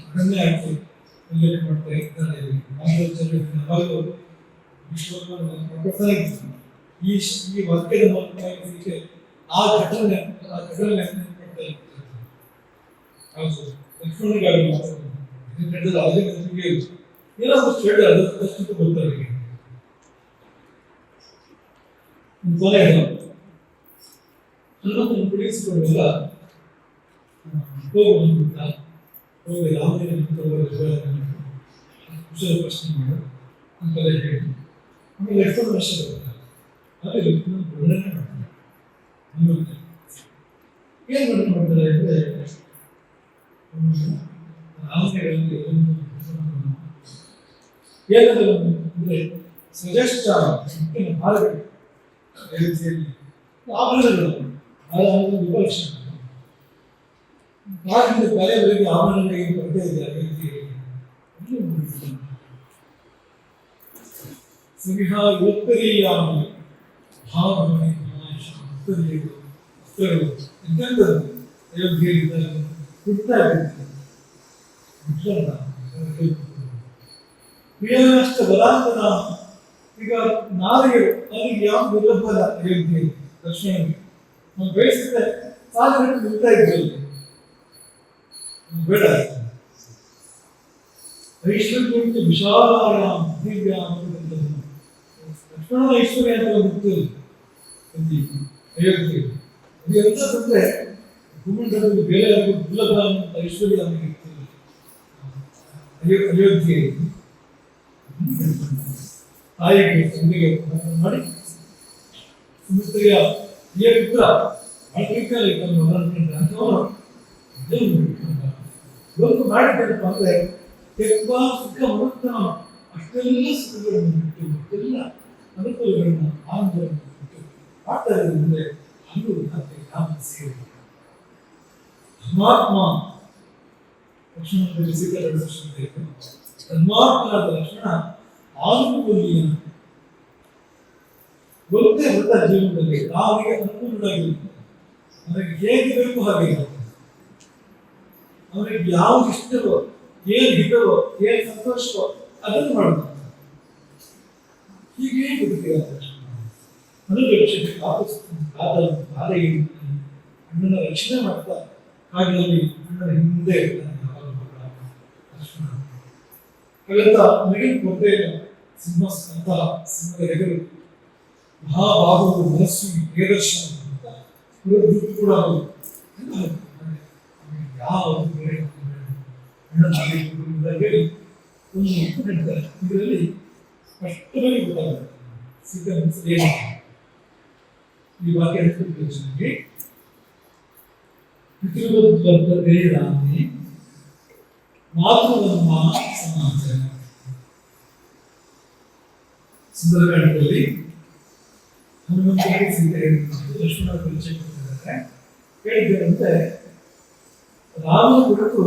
ಅದನ್ನೇ ಆಗಿ ಉಲ್ಲೇಖ ಮಾಡ್ತಾ ಇದ್ದಾರೆ. ಈ ವಾಕ್ಯದ ಮೂಲಕ ಆ ಘಟನೆ ಲಕ್ಷ್ಮಣಗಾಗಿ ಏನಾದ್ರು ಕೇಳಿ ಅದಷ್ಟು ಬರ್ತಾರೆ. ಕೊನೆಗೆ ಹನುಮಂತನ ಕುಡಿಸಿಕೊಂಡೆಲ್ಲ ಹೋಗುವಂತ ಹೋಗಿ ರಾಮನಿಗೆ ಕುಶಲ ಪ್ರಶ್ನೆ ಮಾಡು ಅಂತೆಲ್ಲ ಹೇಳಿ ಆಮೇಲೆ ಎಷ್ಟೊಂದು ವರ್ಷ ಬರ್ತಾರೆ. ಆಮೇಲೆ ವರ್ಣನೆ ಮಾಡ್ತಾರೆ. ಹನುಮಂತ ಏನ್ ವರ್ಣನೆ ಮಾಡ್ತಾರೆ ಅಂದ್ರೆ ರಾಮನಿಗೆ ಏನಾದರೂ ಅಂದ್ರೆ ಶ್ರೇಷ್ಠ ಭಾರತ ಅಯೋಧ್ಯೆಯಲ್ಲಿ ಆಭರಣಗಳು ವಿಪಲಕ್ಷಣ ಭಾರತದ ಕಲೆಯವರಿಗೆ ಆಭರಣಗಳಿಗೆ ಕೊರತೆ ಇದೆ. ಅಯೋಧ್ಯೆಯಲ್ಲಿ ಉತ್ತರೀಯಾಮಿ ಭಾವನೆ ಅಯೋಧ್ಯೆಯಲ್ಲಿ ಹುಡ್ತಾ ಇದ್ದಾರೆ. ಪ್ರಿಯನಷ್ಟ ಬಲಾಂತನ ಈಗ ನಾಲಿಗೆ ನನಗೆ ಯಾವ ದುರ್ಲಭ ಅಲ್ಲ. ಅಯೋಧ್ಯೆ ಲಕ್ಷ್ಮಣನಿಗೆ ನಾವು ಬಯಸಿದ್ರೆ ಸಾಲಗಟ್ಟು ನಿಲ್ತಾ ಇದ್ದಲ್ಲಿ ಬೇಡ. ಐಶ್ವರ್ಯ ವಿಶಾಲ ದಿವ್ಯ ಲಕ್ಷ್ಮಣನ ಐಶ್ವರ್ಯ ಅಂತ ಒಂದು ಅಯೋಧ್ಯೆ ಅದು ಎಂತಂದ್ರೆ ಭೂಮಂಡಲದಲ್ಲಿ ಬೇರೆ ದುರ್ಲಭ ಅಂತ ಐಶ್ವರ್ಯ ಅಯೋಧ್ಯೆ ತಾಯಿಗೆ ತಂದೆಗೆ ಮಾಡಿ ಸುಮಿತ್ರೆಯ ಪುತ್ರ ಅಳ್ತಿರ್ತಾರೆ ಒಂದು ಮಾಡಿದ್ದಪ್ಪ ಅಂದ್ರೆ ತುಂಬಾ ಸುಖ ಮನಸ್ಸನ ಅಷ್ಟೆಲ್ಲ ಸುಖಗಳನ್ನು ಬಿಟ್ಟು ಎಲ್ಲ ಅನುಕೂಲಗಳನ್ನ ಆನಂದವನ್ನು ಬಿಟ್ಟು ಮಾಡ್ತಾ ಇರೋದು ಮುಂದೆ ಹಲ್ಲು ಮತ್ತೆ ರಾಮ ಸೇವೆ ಧರ್ಮಾತ್ಮ ಲಕ್ಷ್ಮಣ ಧರ್ಮಾತ್ಮನಾದ ಲಕ್ಷ್ಮಣ ಆನುಕೂಲ್ಯ ಗೊತ್ತೇ ಗೊತ್ತ ಜೀವನದಲ್ಲಿ ಅವನಿಗೆ ಅನುಕೂಲವಾಗಿರುತ್ತೆ. ಅವನಿಗೆ ಹೇಗೆ ಬೇಕು ಹಾಗೆ ಅವನಿಗೆ ಯಾವ್ದು ಇಷ್ಟವೋ ಏನ್ ಹಿತವೋ ಏನ್ ಸಂತೋಷವೋ ಅದನ್ನು ಮಾಡಬೇಕು. ಹೀಗೆ ಬದುಕಿದ್ದಾರೆ ಅನುರಕ್ಷಣೆ ಅಣ್ಣನ ರಕ್ಷಣೆ ಮಾಡ್ತಾ ಹಾಗೆ ಅಣ್ಣನ ಹಿಂದೆ ಹಾಗಂತ ನನಗೆ ಗೊತ್ತೇ ಇಲ್ಲ. ಸಿಂಹಂತಹ ಸಿಂಹದ ಹೆಗರು ಮಹಾಬಾಹು ಮನಸ್ಸು ಏದರ್ಶನ ಕೂಡ ಯಾವ ಹೇಳಿ ಒಂದು ಹೇಳ್ತಾರೆ. ಇದರಲ್ಲಿ ಸ್ಪಷ್ಟವಾಗಿ ಗೊತ್ತಾಗುತ್ತೆ ಸೀತೆ ಮನಸ್ಸು ಏನು. ಈ ವಾಕ್ಯ ಹೇಳ್ತಿದ್ದೆ ಪಿತೃಬದ್ಧತೆ ರಾಮಿ ಮಾತೃಧರ್ಮ ಸಮಾಚಾರ. ಸುಂದರಕಾಂಡದಲ್ಲಿ ಹನುಮಂತನಿಗೆ ಸೀತೆ ಹೇಳಿದ್ದು ಲಕ್ಷ್ಮಣ ಪರಿಚಯ ಕೊಟ್ಟಿದ್ದಾರೆ. ಹೇಳಿದ್ದೇನೆಂದ್ರೆ ರಾಮನ ಕುರಿತು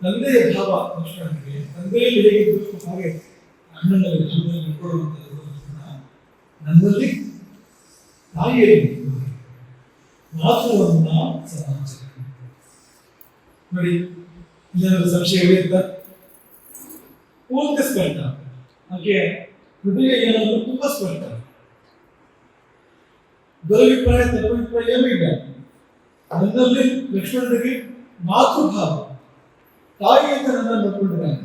ತಂದೆಯ ಭಾವ ಲಕ್ಷ್ಮಣನಿಗೆ ತಂದೆಯಲ್ಲಿ ಹೇಗಿದ್ದು ಹಾಗೆ ಅಣ್ಣನಲ್ಲಿ ನಡ್ಕೊಳ್ಳುವಂಥದ್ದು ಲಕ್ಷ್ಮಣ ನನ್ನಲ್ಲಿ ತಾಯಿಯಲ್ಲಿ ಮಾತೃವನ್ನ ಸಮಾಚಾರ. ನೋಡಿ, ಇನ್ನೊಂದು ಸಂಶಯವೇ ಇಲ್ಲ, ಪೂರ್ತಿ ಸ್ಪಷ್ಟ. ಹಾಗೆ ಹೃದಯ ಏನನ್ನು ತುಂಬಾ ಸ್ಪಷ್ಟ. ದುರಭಿಪ್ರಾಯ ತಪ್ಪಿಪ್ರಾಯ ಏನೂ ಇಲ್ಲ. ನನ್ನಲ್ಲಿ ಲಕ್ಷ್ಮಣನಿಗೆ ಮಾತೃಭಾವ, ತಾಯಿ ಅಂತ ನನ್ನನ್ನು ನೋಡ್ಕೊಂಡಿದ್ದಾನೆ.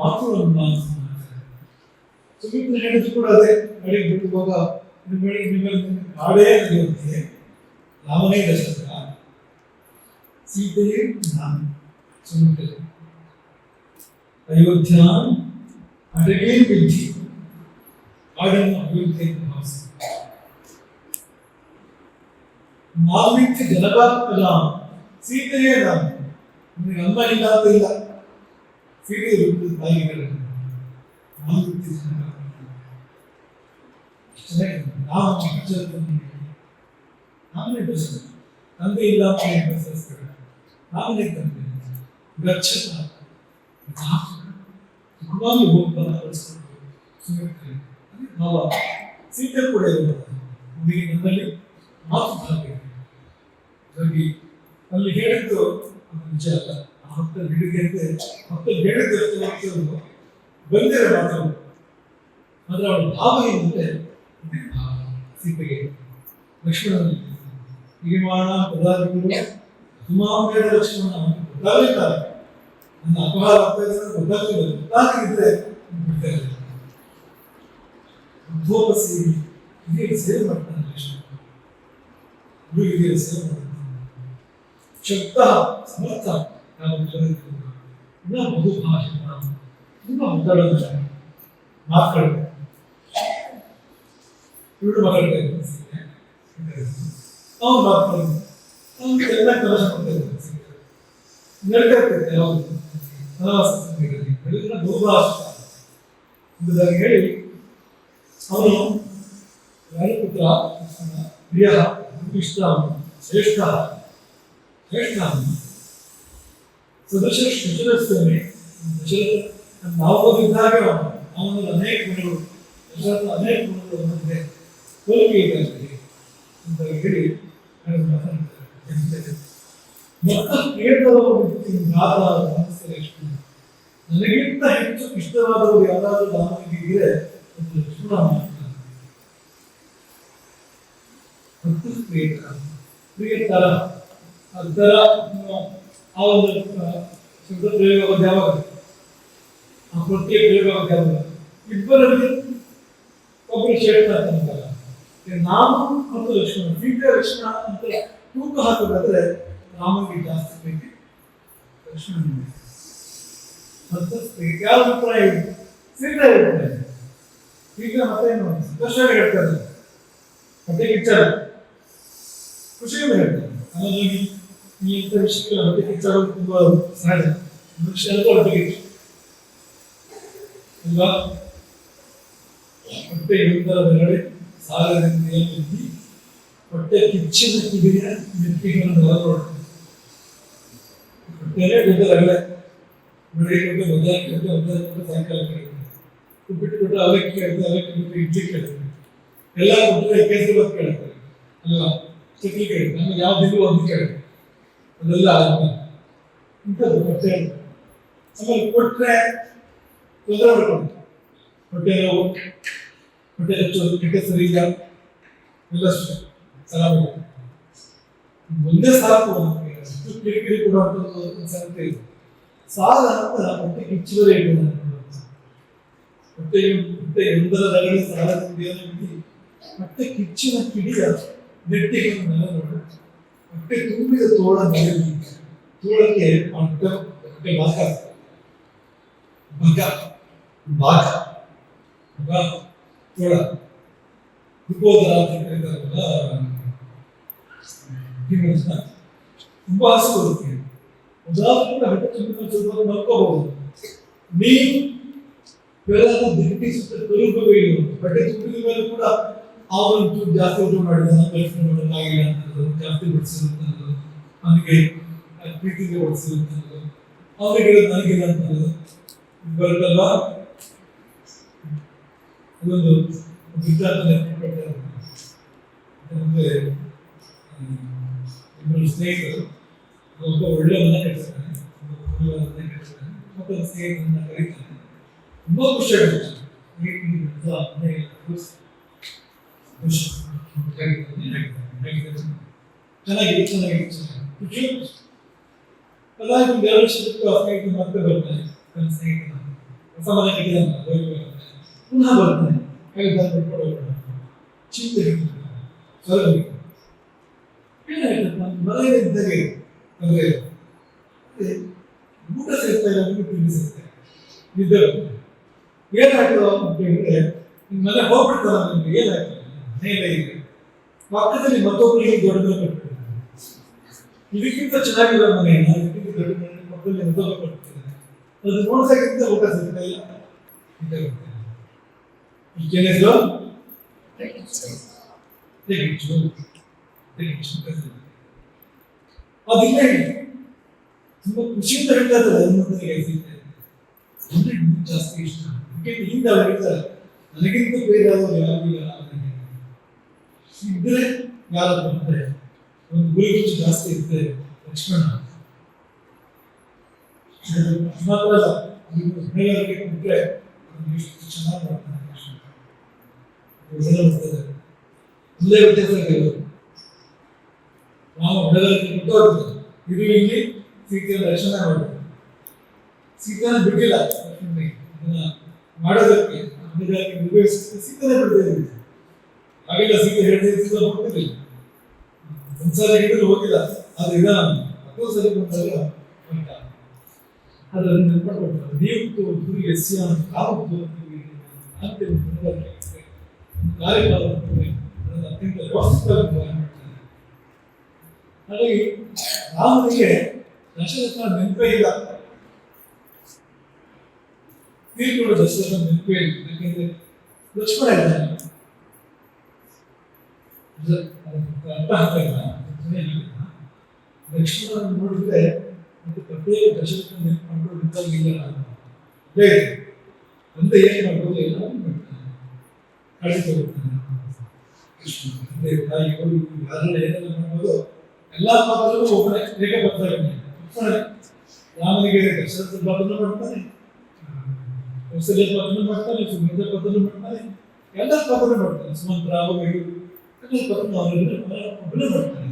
ಮಾತೃವನ್ನ ಸುಮಿತ್ರ ಹೇಳಿದ್ರು ಕೂಡ ಅದೇ. ಅಡಿಗೆ ಬಿಟ್ಟುವಾಗ ಕಾಡೇ ನಡೆಯುತ್ತೆ, ರಾಮನೇ ದಶರಥ, ಸೀತೆಯೇ ನಾನು. ಸುಮಿತ್ರ ಅಯೋಧ್ಯ ಅಡಗೇ ಬಿದ್ದಿ, ಕಾಡನ್ನು ಅಯೋಧ್ಯೆ ಭಾವಿಸಿ ಮಾಲ್ಮಿತ್ಯ ಜನಕಾತ್ಮಲ, ಸೀತೆಯೇ ನಾನು. ನಿಮಗೆ ಅಮ್ಮ ಇಲ್ಲ ಅಂತ ಇಲ್ಲ, ಸೀತೆ ತಾಯಿಗಳ ಮಾಲ್ಮಿತ್ಯ ಜನಕಾತ್ಮಲ. ನಾಮನೇ ದಶರಥ, ತಂದೆ ಇಲ್ಲ ನಾಮನೇ ತಂದೆ ಗಚ್ಚತ ಸುಖವಾಗಿ ಹೋಗ್ಬಾರ ಭಾವ. ಸೀತೆ ಕೂಡ ಹುಡುಗಿ ನನ್ನಲ್ಲಿ ಮಾತು ಭಾಗ್ಯ. ಹಾಗಾಗಿ ಅಲ್ಲಿ ಹೇಳಿದ್ದು ನಿಜ ಅಲ್ಲ. ಆ ಹೊತ್ತಲ್ಲಿ ಹಿಡಿದಂತೆ ಹೊತ್ತಲ್ಲಿ ಹೇಳಿದ್ದು ಬಂದಿರೋ ಮಾತು. ಆದ್ರೆ ಅವಳ ಭಾವ ಏನಂದ್ರೆ ಸೀತೆಗೆ ಲಕ್ಷ್ಮಣನಲ್ಲಿ ಹಿರಿಮಾಣ ಪದಾರ್ಥಗಳು ಹಿಮಾಂಬೇದ ಲಕ್ಷ್ಮಣ ಗೊತ್ತಾಗಲಿದ್ದಾರೆ. ನನ್ನ ಅಪಹಾರ ಗೊತ್ತಾಗಲಿಲ್ಲ. ಗೊತ್ತಾಗಿದ್ರೆ ಉದ್ಯೋಗಸಿ ಹಿರಿಯ ಸೇವೆ ಮಾಡ್ತಾನೆ ಲಕ್ಷ್ಮಣ. ಹಿರಿಯ ಸೇವೆ ಮಾಡ್ತಾನೆ. ಶಕ್ತ ಸಮರ್ಥ ಬಹುಭಾಷೆ ತುಂಬಾ ಮಾತಾಡೋದು ಮಾತುಗಳು. ಇವಳು ಮಗಳಿಗೆ ಅವ್ನು ಮಾತಾಡೋದು ಅವ್ನು ಎಲ್ಲ ಕೆಲಸ ಮಾಡ್ತಾ ನಡ್ಕರ್ತೈತೆ. ಯಾವುದು ಬಹುಭಾಷೆ ಎಂಬುದಾಗಿ ಹೇಳಿ ಅವನು ರಾಜಪುತ್ರ ಪ್ರಿಯ ಇಷ್ಟ ಶ್ರೇಷ್ಠ ಶ್ರೇಷ್ಠ ಸದೃಶ ಶಶರಸ್ತೇನೆ. ನಾವು ಇದ್ದಾಗ ಅವನಲ್ಲಿ ಅನೇಕ ಗುಣಗಳು, ಅನೇಕ ಗುಣಗಳು ಬಂದಿದೆ, ಹೋಲಿಕೆ ಇದೆ ಅಂತ ಹೇಳಿ ಮೊತ್ತ ಕೇಳಿದವರು ನನಗಿಂತ ಹೆಚ್ಚು ಇಷ್ಟವಾದವರು ಯಾರಾದರೂ ರಾಮನಿಗೆ ಇದ್ರೆ ಅದು ಲಕ್ಷ್ಮಣ ಮಾಡ್ತಾರೆ. ಮತ್ತು ಪ್ರಿಯತರ ಅದರ ಆ ಒಂದು ಶಬ್ದ ಪ್ರಯೋಗ ಯಾವಾಗ, ಆ ಪ್ರತ್ಯೇಕ ಪ್ರಯೋಗ ಯಾವಾಗ, ಇಬ್ಬರಲ್ಲಿ ಒಬ್ಬರು ಶ್ರೇಷ್ಠ ಅಂತಂದಾಗ ನಾನು ಮತ್ತು ಲಕ್ಷ್ಮಣ, ಸೀತೆ ಲಕ್ಷ್ಮಣ ಅಂತ ತೂಕ ಹಾಕೋದಾದ್ರೆ ರಾಮನಿಗೆ ಜಾಸ್ತಿ ಪ್ರೀತಿ, ಲಕ್ಷ್ಮಣನಿಗೆ ಮತ್ತು ಯಾರ ಅಭಿಪ್ರಾಯ ಇದೆ, ಸೀತೆ ಅಭಿಪ್ರಾಯ. ಈಗ ಮತ್ತೇನು ಸಂತೋಷವಾಗಿ ಹೇಳ್ತಾರೆ, ಹೊಟ್ಟೆ ಕಿಚ್ಚಾರ ಖುಷಿಯಿಂದ ಹೇಳ್ತಾರೆ. ಹಾಗಾಗಿ ಈ ಇಂಥ ವಿಷಯಗಳ ಹೊಟ್ಟೆ ಕಿಚ್ಚಾಡೋದು ತುಂಬಾ ಸಹಜ. ಮನುಷ್ಯನಿಗೂ ಹೊಟ್ಟೆ ಕಿಚ್ಚು ಅಲ್ವಾ? ಹೊಟ್ಟೆ ಇರುವುದರ ಬೆರಳೆ ಸಾಗರದಿಂದ ಬುದ್ಧಿ, ಹೊಟ್ಟೆ ಕಿಚ್ಚಿನ ಕಿಡಿಯ ಮೆಟ್ಟಿಗಳನ್ನು ಹೊರಗೊಳ್ಳುತ್ತೆ. ಹೊಟ್ಟೆನೇ ದೊಡ್ಡದಾಗಲೇ ಬೆಳಿಗ್ಗೆ ಮಧ್ಯಾಹ್ನ ಸಾಯಂಕಾಲ ಕೇಳ್ತಾರೆ, ಬಿಟ್ಟು ಅವಲಕ್ಕಿ ಕೇಳ್ತಾರೆ, ಅವಲಕ್ಕಿ ಬಿಟ್ಟು ಇಡ್ಲಿ ಕೇಳ್ತಾರೆ, ಎಲ್ಲ ಕೊಟ್ಟರೆ ಕೇಸರಿ ಬಾತ್ ಕೇಳ್ತಾರೆ ಅಲ್ವಾ, ಚಕ್ಲಿ ಕೇಳ್ತಾರೆ, ನಮಗೆ ಯಾವ ದಿನ ಒಂದು ಕೇಳ್ತಾರೆ, ಅದೆಲ್ಲ ಇಂಥದ್ದು ಹೊಟ್ಟೆ. ಆಮೇಲೆ ಕೊಟ್ಟರೆ ತೊಂದರೆ ಮಾಡ್ಕೊಂಡು ಹೊಟ್ಟೆ ನೋವು, ಹೊಟ್ಟೆ ಹಚ್ಚೋದು, ಕೆಟ್ಟ ಸರಿ ಇಲ್ಲ, ಎಲ್ಲ ಸಲಾಮ ಒಂದೇ ಸಾಕು. ಕಿರಿಕಿರಿ ಕೊಡುವಂಥದ್ದು ಸಂಗತಿ ಇದೆ. ಸಾಲ ಅಂತ ಹೊಟ್ಟೆ ಕಿಚ್ಚುವರೇ ಇಲ್ಲ. ಹೊಟ್ಟೆ ಒಂದರ ರಗಡಿ ಸಾಲದಿಂದ ಹೊಟ್ಟೆ ಕಿಚ್ಚಿನ ಕಿಡಿಯ ನೆಟ್ಟಿಗೆ ನೋಡಿ, ಹೊಟ್ಟೆ ತುಂಬಿದ ತೋಳ ನೆರವಿ, ತೋಳಕ್ಕೆ ಹೊಟ್ಟೆ ಭಾಗ ಭಾಗ ಭಾಗ ತೋಳ ವಿಕೋದರ ಅಂತ ಕರೀತಾರಲ್ಲ, ತುಂಬಾ ಹಸು ಬರುತ್ತೆ. ಉದಾಹರಣೆ ಹೊಟ್ಟೆ ತುಂಬಿದ ಮಲ್ಕೋಬಹುದು. ನೀವು ಬೆಳಗ್ಗೆ ದಿಟ್ಟಿ ಸುತ್ತ ಕರುಗವೇ ಹೊಟ್ಟೆ ತುಂಬಿದ ಮೇಲೆ ಕೂಡ ಅವನು ಜಾಸ್ತಿ ಊಟ ಮಾಡಿದಾನ, ಪ್ರಯತ್ನ ಮಾಡೋದಾಗಿಲ್ಲ ಅಂತದ್ದು, ಜಾಸ್ತಿ ಬಡಿಸಿರುವಂಥದ್ದು, ಅವನಿಗೆ ಪ್ರೀತಿಗೆ ಬಡಿಸಿರುವಂಥದ್ದು, ಅವನಿಗೆ ನನಗಿಲ್ಲ ಅಂತದ್ದು ಬರುತ್ತಲ್ವಾ. ಅದೊಂದು ವಿದ್ಯಾರ್ಥಿ ನೆನಪಿಟ್ಕೊಳ್ತಾರೆ. ಅಂದರೆ ಇಬ್ಬರು ಸ್ನೇಹಿತರು, ಒಬ್ಬ ಒಳ್ಳೆ ಮನೆ ಕಟ್ಟಿಸ್ತಾನೆ, ಮನೆ ಕಟ್ಟಿಸ್ತಾನೆ, ಮತ್ತೊಂದು ಸ್ನೇಹಿತರನ್ನ ಕರೀತಾನೆ. ತುಂಬ ಖುಷಿ ಆಗುತ್ತೆ. ಚೆನ್ನಾಗಿದೆ ಖುಷಿ. ಅದಾಗಿ ಒಂದು 2 ವರ್ಷಕ್ಕೆ ಆ ಸ್ನೇಹಿತ ಮತ್ತೆ ಬರ್ತಾನೆ. ನನ್ನ ಸ್ನೇಹಿತನ ಹೊಸ ಮನೆ ಕಟ್ಟಿದ್ದಾನೆ, ಪುನಃ ಬರ್ತಾನೆ. ಚಿಂತೆ ಮನೆಯಲ್ಲಿದ್ದಾಗ ಅಂದರೆ ಊಟ ಸಿಗ್ತಾ ಇಲ್ಲ, ತಿಂಡಿ ಸಿಗ್ತಾ ನಿದ್ದೆ ಬರ್ತದೆ. ಏನಾಯ್ತು ಅಂತ ಹೇಳಿದ್ರೆ, ನಿಮ್ಮ ಮನೆ ಹೋಗ್ಬಿಡ್ತಾರ, ನಿಮ್ಗೆ ಏನಾಯ್ತು ಮನೆಯಲ್ಲೇ ಇದೆ, ಪಕ್ಕದಲ್ಲಿ ಮತ್ತೊಬ್ಬರಿಗೆ ದೊಡ್ಡ ಮನೆ ಕಟ್ಬಿಡ್ತಾರೆ. ಇದಕ್ಕಿಂತ ಚೆನ್ನಾಗಿರೋ ಮನೆ, ಇದಕ್ಕಿಂತ ದೊಡ್ಡ ಮನೆ ಪಕ್ಕದಲ್ಲಿ ಮತ್ತೊಬ್ಬ ಕಟ್ಬಿಡ್ತಾರೆ. ಅದು ನೋಡ್ಸಕ್ಕಿಂತ ಊಟ ಸಿಗ್ತಾ ಇಲ್ಲ, ನಿದ್ದೆ ಬರ್ತದೆ. ಈಗೇನಿದ್ರು ಅದಿಲ್ಲ, ತುಂಬಾ ಖುಷಿಯಿಂದ ಹೇಳ್ತಾ ಇದ್ದಾರೆ. ಅಂದ್ರೆ ಜಾಸ್ತಿ ಇಷ್ಟ ಹಿಂದೆ ಅವ್ರು ಹೇಳ್ತಾರೆ, ನನಗಿಂತ ಬೇರೆ ಯಾರಿಗೂ ಇದ್ರೆ ಯಾರು ಬಂದ್ರೆ ಒಂದು ಗುರಿಗುಚ್ಚು ಜಾಸ್ತಿ ಇರ್ತದೆ ಲಕ್ಷ್ಮಣ. ಮಾತ್ರ ಅಲ್ಲ, ಮಹಿಳೆಯರಿಗೆ ಕೊಟ್ಟರೆ ಎಷ್ಟು ಚೆನ್ನಾಗಿ ಮಾಡ್ತಾನೆ ಲಕ್ಷ್ಮಣ. ಒಂದೇ ವ್ಯತ್ಯಾಸ ಕೆಲವರು ನಾವು ಹೊಡೆದಕ್ಕೆ ಕೊಟ್ಟು ಇದು ಇಲ್ಲಿ ಸೀತೆಯನ್ನು ರಕ್ಷಣೆ ಮಾಡಬೇಕು. ಸೀತೆಯನ್ನು ಬಿಟ್ಟಿಲ್ಲ, ಅದನ್ನ ಮಾಡೋದಕ್ಕೆ ಸೀತೆನೇ ಬಿಡದೇ ಇರುತ್ತೆ. ಹಾಗೆಲ್ಲ ಸೀತೆ ಹೇಳಿದ ಹೋಗ್ತಿರ್ಲಿಲ್ಲ, ಒಂದ್ಸಲ ಹಿಡಿದು ಹೋಗಿಲ್ಲ. ಆದ್ರೆ ಇದ ಮತ್ತೊಂದು ಸರಿ ಬಂದಾಗ ಹೊರಟ. ಅದನ್ನು ನೆನ್ಪಡ್ಕೊಳ್ತಾರೆ. ನೀವು ಗುರಿ ಎಸ್ಸಿ ಕಾರ್ಯಕಾಲ ಅತ್ಯಂತ ವ್ಯವಸ್ಥಿತವಾಗಿ ಮಾಡ್ತಾರೆ. ಹಾಗಾಗಿ ರಾಮನಿಗೆ ದಶರಥ ನೆನಪೇ ಇಲ್ಲ, ತೀರ್ಕೊಂಡು ದಶರಥ ನೆನಪೇ ಇಲ್ಲ. ಯಾಕೆಂದ್ರೆ ಲಕ್ಷ್ಮಣ ಇದ್ದಾನೆ, ಅರ್ಥ ಆಗ್ತಾ ಇಲ್ಲ. ಲಕ್ಷ್ಮಣ ನೋಡಿದ್ರೆ ಮತ್ತೆ ಪ್ರತ್ಯೇಕ ದಶರಥ ನೆನಪು ಮಾಡ್ಕೊಂಡು ನಿಂತಾಗಿಲ್ಲ. ಬೇರೆ ಅಂತ ಏನ್ ಮಾಡ್ಬೋದು, ಎಲ್ಲ ಮಾಡ್ತಾನೆ, ಕಳಿಸಿ ಹೋಗ್ತಾನೆ. ತಾಯಿ ಯಾರೆಲ್ಲ ಏನೆಲ್ಲ ಮಾಡ್ಬೋದು ಎಲ್ಲಾ ಪಾತ್ರದಲ್ಲೂ ಒಬ್ಬನೇ ಏಕ ಪಾತ್ರ ಇರ್ತಾನೆ. ರಾಮನಿಗೆ ದಶರಥ ಪಾತ್ರನೂ ಮಾಡ್ತಾನೆ, ಕೌಸಲ್ಯ ಪಾತ್ರನೂ ಮಾಡ್ತಾನೆ, ಸುಮಿತ್ರ ಪಾತ್ರನೂ ಮಾಡ್ತಾನೆ, ಎಲ್ಲ ಪಾತ್ರನೂ ಮಾಡ್ತಾನೆ. ಸುಮಂತ್ರ ಅವರಿಗೆ ಎಲ್ಲ ಪಾತ್ರ ಒಬ್ಬನೇ ಮಾಡ್ತಾನೆ.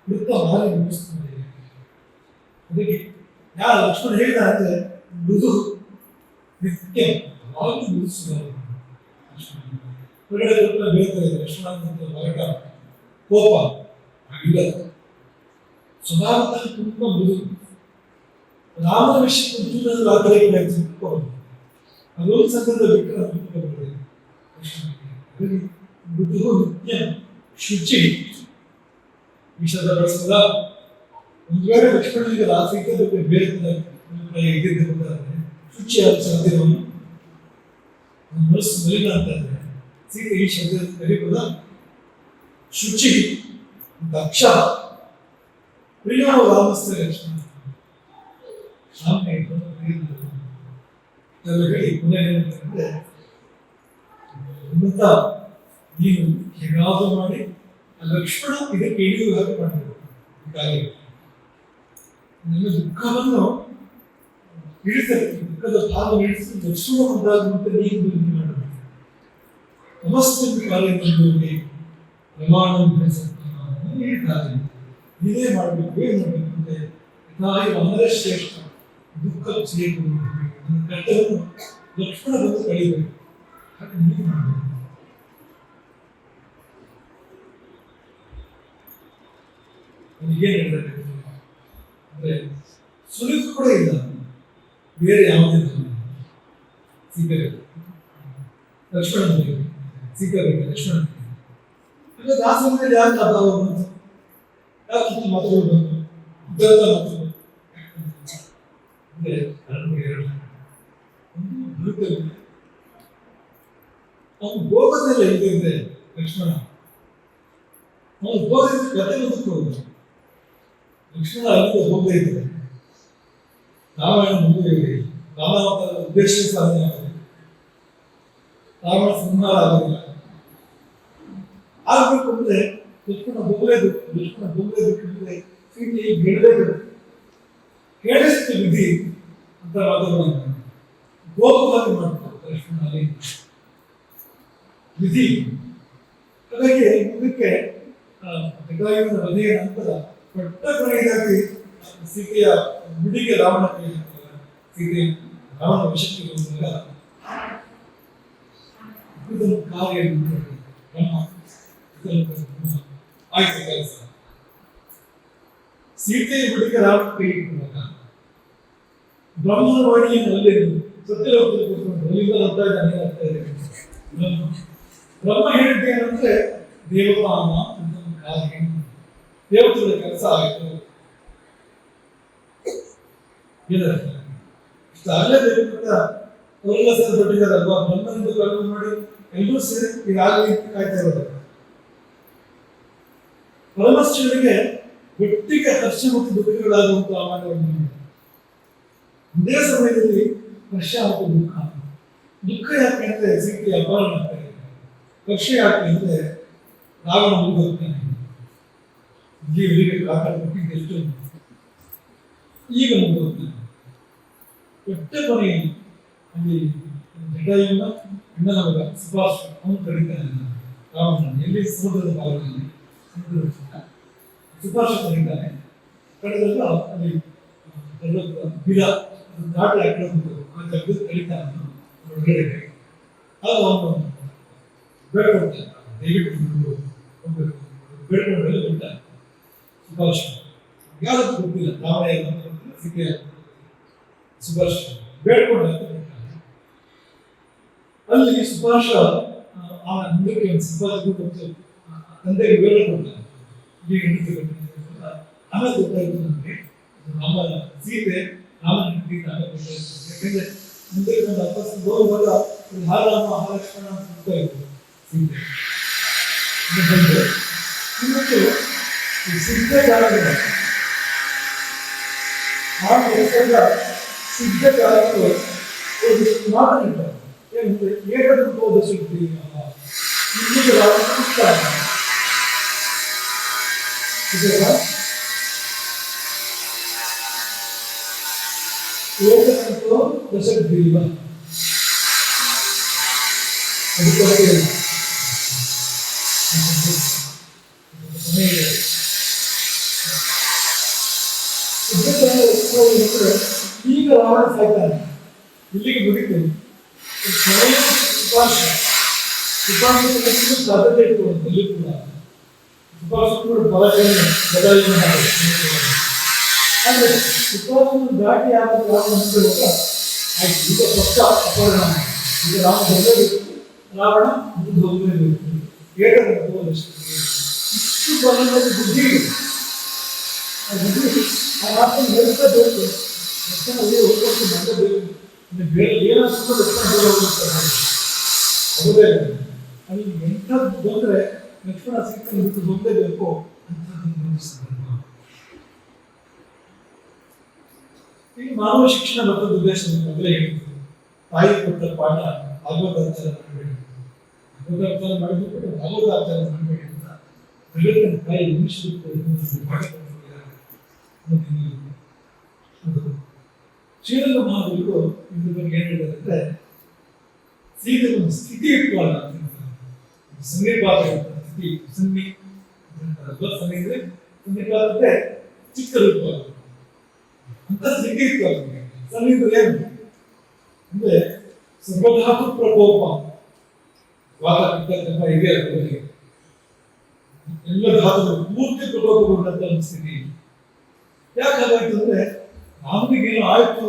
ವೃತ್ತ ಭಾರಿ ಮುಗಿಸ್ತಾನೆ. ಅದಕ್ಕೆ ಯಾರ ಲಕ್ಷ್ಮಣ ಹೇಳಿದ ಅಂದ್ರೆ ಮೃದು ನಿತ್ಯ ಯಾವಾಗಲೂ ಮುಗಿಸ್ತಾರೆ. ಹೊರಗಡೆ ಬೇರೆ ಲಕ್ಷ್ಮಣ ಹೊರಟ ಕೋಪ ಆಗಿಲ್ಲ, ಸ್ವಭಾವದಲ್ಲಿ ತುಂಬಾ ಮೃದು. ರಾಮನ ವಿಷಯ ಮೃದು ಆ ಕಡೆ ಅದೊಂದು ಸಂದರ್ಭ ಬಿಟ್ಟರೆ ಮೃದು ನಿತ್ಯ ಶುಚಿ ವಿಷದ ಬಳಸದ. ಒಂದು ವೇಳೆ ಲಕ್ಷ್ಮಣನಿಗೆ ರಾಸಿಗೆ ಬೇರೆ ಇದ್ದಿದ್ದಾದ್ರೆ ಶುಚಿಯಾದ ಸಾಧ್ಯವನ್ನು ಮನಸ್ಸು ಮಲಿನ ಅಂತ ಇದ್ರೆ ಸೀತೆ ಈ ಶಬ್ದ ಕರೀಬೋದ. ಶುಚಿ ದಕ್ಷ ಪ್ರಿಯ ರಾಮಸ್ಥ ಲಕ್ಷ್ಮಣ ಹೇಳಿ ಪುನಃ ಹನುಮಂತ ನೀನು ಹೇಗಾದರೂ ಮಾಡಿ ಲಕ್ಷ್ಮಣ ಇದಕ್ಕೆ ಇಳಿಯುವ ಹಾಗೆ ಮಾಡಬೇಕು. ನನ್ನ ದುಃಖವನ್ನು ಇಳಿಸಬೇಕು, ದುಃಖದ ಭಾವ ಇಳಿಸಿ ಲಕ್ಷ್ಮಣ ಮುಂದಾಗುವಂತೆ ನೀನು ಮಾಡಬೇಕು. ನಮಸ್ತೆ ಕಾರ್ಯದಲ್ಲಿ ಪ್ರಮಾಣ ಹೇಳಿದ್ದಾರೆ, ನೀನೇ ಮಾಡಬೇಕು. ಏನು ಮಾಡಬೇಕು ಅಂದ್ರೆ ತಾಯಿ ಅಂದರೆ ಶ್ರೇಷ್ಠ ದುಃಖ ಸೇರಿಕೊಂಡು ನನ್ನ ಕರ್ತವ್ಯವನ್ನು ಲಕ್ಷ್ಮಣ ಬಂದು ಕಳಿಬೇಕು. ಹಾಗೆ ನೀನು ಮಾಡಬೇಕು. ಏನ್ ಹೇಳ್ತಾರೆ ಅಂದ್ರೆ ಸುಳಿವು ಕೂಡ ಇಲ್ಲ, ಬೇರೆ ಯಾವುದೇ ಸೀತೆ ಲಕ್ಷ್ಮಣ ಸೀತೆ ಲಕ್ಷ್ಮಣ ದಾಸರಲ್ಲಿ ಯಾಕೆ ಅಭಾವ ಬಂತು, ಯಾಕೆ ಮಾತುಗಳು ಬಂತು, ಉದ್ಧಾರ ಮಾತುಗಳು ಅಂದ್ರೆ ಅವನು ಭೋಗದಲ್ಲ ಇದೆ ಲಕ್ಷ್ಮಣ, ಅವನು ಭೋಗದ ಕತೆ ಬದುಕೋದು. ಲಕ್ಷ್ಮಣ ಅಲ್ಲಿಂದ ಹೋಗದೇ ಇದ್ದಾರೆ, ರಾಮಾಯಣ ಮುಂದೆ ರಾಮಾವತಾರದ ಉದ್ದೇಶ ಸಾಧನೆ ಆಗಿದೆ. ರಾವಣ ಸಂಹಾರ ಆಗೋದಿಲ್ಲ. ಆಗ್ಬೇಕು ಅಂದ್ರೆ ಲಕ್ಷ್ಮಣ ಹೋಗಲೇಬೇಕು ಸೀತೆ ಗೆಡಲೇಬೇಕು. ಕೇಳಿಸ್ತು ವಿಧಿ ಅಂತ ಮಾತುಗಳನ್ನು ಗೋಪವಾಗಿ ಮಾಡ್ತಾರೆ ಲಕ್ಷ್ಮಣ ಅಲ್ಲಿ ವಿಧಿ. ಹಾಗಾಗಿ ಮುಂದಕ್ಕೆ ಜಟಾಯುವಿನ ವಧೆಯ ನಂತರ ಪಟ್ಟ ಕೊನೆಯದಾಗಿ ಸೀತೆಯ ಬಿಡಿಗೆ ರಾವಣ ಕೈ ಸೀತೆ ರಾವಣ ವಶಕ್ಕೆ ಬಂದಾಗ ಇದನ್ನು ಕಾರ್ಯ ಆಯ್ತು ಕೆಲಸ. ಸೀತೆಯ ಬಿಡಿಗೆ ರಾವಣ ಕೈ ಇಟ್ಟುವಾಗ ಬ್ರಹ್ಮನ ವಾಣಿಯನ್ನು ಅಲ್ಲೇ ಸತ್ಯಲೋಕದಲ್ಲಿ ಕೂತ್ಕೊಂಡು ಅಲ್ಲಿಂದ ನೋಡ್ತಾ ಇದ್ದಾನೆ ಆಗ್ತಾ ಇದೆ. ಬ್ರಹ್ಮ ಹೇಳಿದ್ದೇನಂದ್ರೆ ದೇವತಾನ ಕಾರ್ಯ, ದೇವತೆಗಳ ಕೆಲಸ ಆಯಿತು. ಇಷ್ಟ ಅಲ್ಲೇ ದೇವತ ಅವರೆಲ್ಲ ಸೇರ್ಪಟ್ಟಿದ್ದಾರಲ್ವಾ, ಬ್ರಹ್ಮನಿಂದ ಕಲ್ಪನೆ ಮಾಡಿ ಎಲ್ಲರೂ ಸೇರಿ ಈಗಾಗಲೇ ಕಾಯ್ತಾ ಇರೋದು. ಪರಮಶ್ವರಿಗೆ ಒಟ್ಟಿಗೆ ಹರ್ಷ ಮತ್ತು ದುಃಖಗಳಾಗುವಂತಹ ಆಮಾನವನ್ನು ಇದೇ ಸಮಯದಲ್ಲಿ ಹರ್ಷ ಮತ್ತು ದುಃಖ ಯಾಕೆ ಅಂದ್ರೆ ಸೀತೆ ಅಪಹರಣ ಆಗ್ತಾ ಇದೆ. ಹರ್ಷ ಯಾಕೆ ಅಂದ್ರೆ ರಾವಣ ಮುಗಿದೋಗ್ತಾನೆ. ಇಲ್ಲಿ ಕಾಕಡ ಕೊಟ್ಟಿದ್ದು ಎಷ್ಟು ಈಗ ಮುಗಿದೋಗ್ತಾನೆ. ಒಟ್ಟ ಕೊನೆಯಲ್ಲಿ ಅಲ್ಲಿ ಜಟಾಯುವಿನ ಅಣ್ಣನ ಮಗ ಸುಭಾಷ್ ಅವನು ಕರೀತಾನೆ ರಾವಣ ಎಲ್ಲಿ ಸಮುದ್ರದ ಭಾಗದಲ್ಲಿ ಸುಭಾಷ ಕರೀತಾನೆ. ಕಳೆದಾಗ ಅಲ್ಲಿ ಗಿಡ ದಾಟಿ ಹಾಕಿರೋದು ಆ ಜಗತ್ತು ಕರೀತಾನೆ ಹೊರಗಡೆ. ಆಗ ಅವನು ಬೇಡ್ಕೊಳ್ತಾನೆ, ದಯವಿಟ್ಟು ಬೇಡ್ಕೊಂಡೆಲ್ಲ ಬಿಡ್ತಾನೆ ಸುಭಾಷ್. ಯಾವತ್ತೂ ಗೊತ್ತಿಲ್ಲ ರಾವಣ ಸೀತೆ ಸುಭಾಷ್ ಬೇಡ್ಕೊಂಡ ಅಂತ ಬಿಡ್ತಾನೆ. ಅಲ್ಲಿ ಸುಭಾಷ ಆ ಮುಂದಕ್ಕೆ ಸುಭಾಷ್ ತಂದೆಗೆ ಬೇಡ ಕೊಡ್ತಾನೆ. ಆಮೇಲೆ ಗೊತ್ತಾಯ್ತು ನಮಗೆ ರಾಮ ಸೀತೆ ರಾಮನ ಹೆಂಡತಿ ಆಮೇಲೆ ಗೊತ್ತಾಯ್ತು. ಯಾಕಂದ್ರೆ ಮುಂದಕ್ಕೆ ಒಂದು ವಾಪಸ್ ಹೋಗುವಾಗ ಹಾರಾಮ ಮಹಾಲಕ್ಷ್ಮಣ ಅಂತ ಗೊತ್ತಾಯ್ತು ಸೀತೆ ಬಂದು. ಇನ್ನೊಂದು ಸಿದ್ಧ ಜಾಗದ ಸಿದ್ಧ ಜಾಗಕ್ಕೆ ಒಂದು ಮಾತನಿದ್ದಾರೆ. ಏನಂದ್ರೆ ಏಕದಂತ ದಶಕ್ತಿ ಇಲ್ಲಿಗೆ ರಾಮ ಏಕದಂತೋ ದಶಗ್ರೀವ ಅದು ಈಗ ರಾವಣ ಸಾಯ್ತಾನೆ, ಇಲ್ಲಿಗೆ ಮುಗಿತೇನೆ. ಸುಭಾಷ ಸಾಧ್ಯತೆ ಇತ್ತು ಇಲ್ಲಿ ಕೂಡ ಸುಭಾಷ ಕೂಡ ಬದಲಾವಣೆ ಅಂದ್ರೆ ಸುಭಾಷನ ದಾಟಿ ಆಯ್ತು. ಈಗ ಪಕ್ಷ ಅಪಹರಣ, ಈಗ ರಾಮ ಬರಲೇಬೇಕು, ರಾವಣ ಮುಂದೆ ಹೋಗಲೇಬೇಕು. ಇಷ್ಟು ಬಲದಲ್ಲಿ ಬುದ್ಧಿ ಇದೆ. ಆ ಬುದ್ಧಿ ಆ ಮಾತನ್ನು ಹೇಳ್ಕೋಬೇಕು. ಲಕ್ಷಣದಲ್ಲಿ ಹೋಗೋದು ಮಾಡಬೇಕು. ಬೇರೆ ಏನಾದ್ರು ಲಕ್ಷಣ ಹೋಗ್ತಾರೆ ಹೌದೇ. ಅಲ್ಲಿ ಎಂಥದ್ದು ಬಂದ್ರೆ ಲಕ್ಷ್ಮಣ ಸೀತೆ ಬಿಟ್ಟು ಹೋಗಲೇಬೇಕು ಅಂತ. ಈ ಮಾನವ ಶಿಕ್ಷಣ ಬರ್ತದ ಉದ್ದೇಶ ಮೊದಲೇ ಹೇಳಿದ್ರು. ತಾಯಿ ಕೊಟ್ಟ ಪಾಠ ಭಾಗವತಾಚಾರ ಮಾಡಬೇಡಿ, ಭಾಗವತಾಚಾರ ಮಾಡಿಬಿಟ್ಟು ಭಾಗವತಾಚಾರ ಮಾಡಬೇಡಿ ಅಂತ ಜಗತ್ತಿನ ತಾಯಿ ನಿಮಿಷ ಪಾಠ ಕೊಟ್ಟಿದ್ದಾರೆ. ಶ್ರೀರಂಗ ಮಹಾದೇವರು ಇದ್ರ ಬಗ್ಗೆ ಏನ್ ಹೇಳಿದ್ದಾರೆ ಅಂದ್ರೆ ಸೀತೆ ಒಂದು ಸ್ಥಿತಿ ಇಟ್ಕೊಳ್ಳ ಸನ್ನಿಪಾತ ಸ್ಥಿತಿ ಸನ್ನಿಪಾತಕ್ಕೆ ಚಿಕ್ಕ ರೂಪ ಅಂತ ಸ್ಥಿತಿ ಇಟ್ಕೊಳ್ಳ. ಸನ್ನಿಧ ಏನು ಅಂದ್ರೆ ಸರ್ವಧಾತು ಪ್ರಕೋಪ ವಾತ ಇದೆ ಅದರಲ್ಲಿ ಎಲ್ಲ ಧಾತುಗಳು ಪೂರ್ತಿ ಪ್ರಕೋಪಗೊಂಡಂತ ಒಂದು ಸ್ಥಿತಿ. ಯಾಕಾಗಾಯ್ತು ಅಂದ್ರೆ ರಾಮನಿಗೇನು ಆಯ್ತು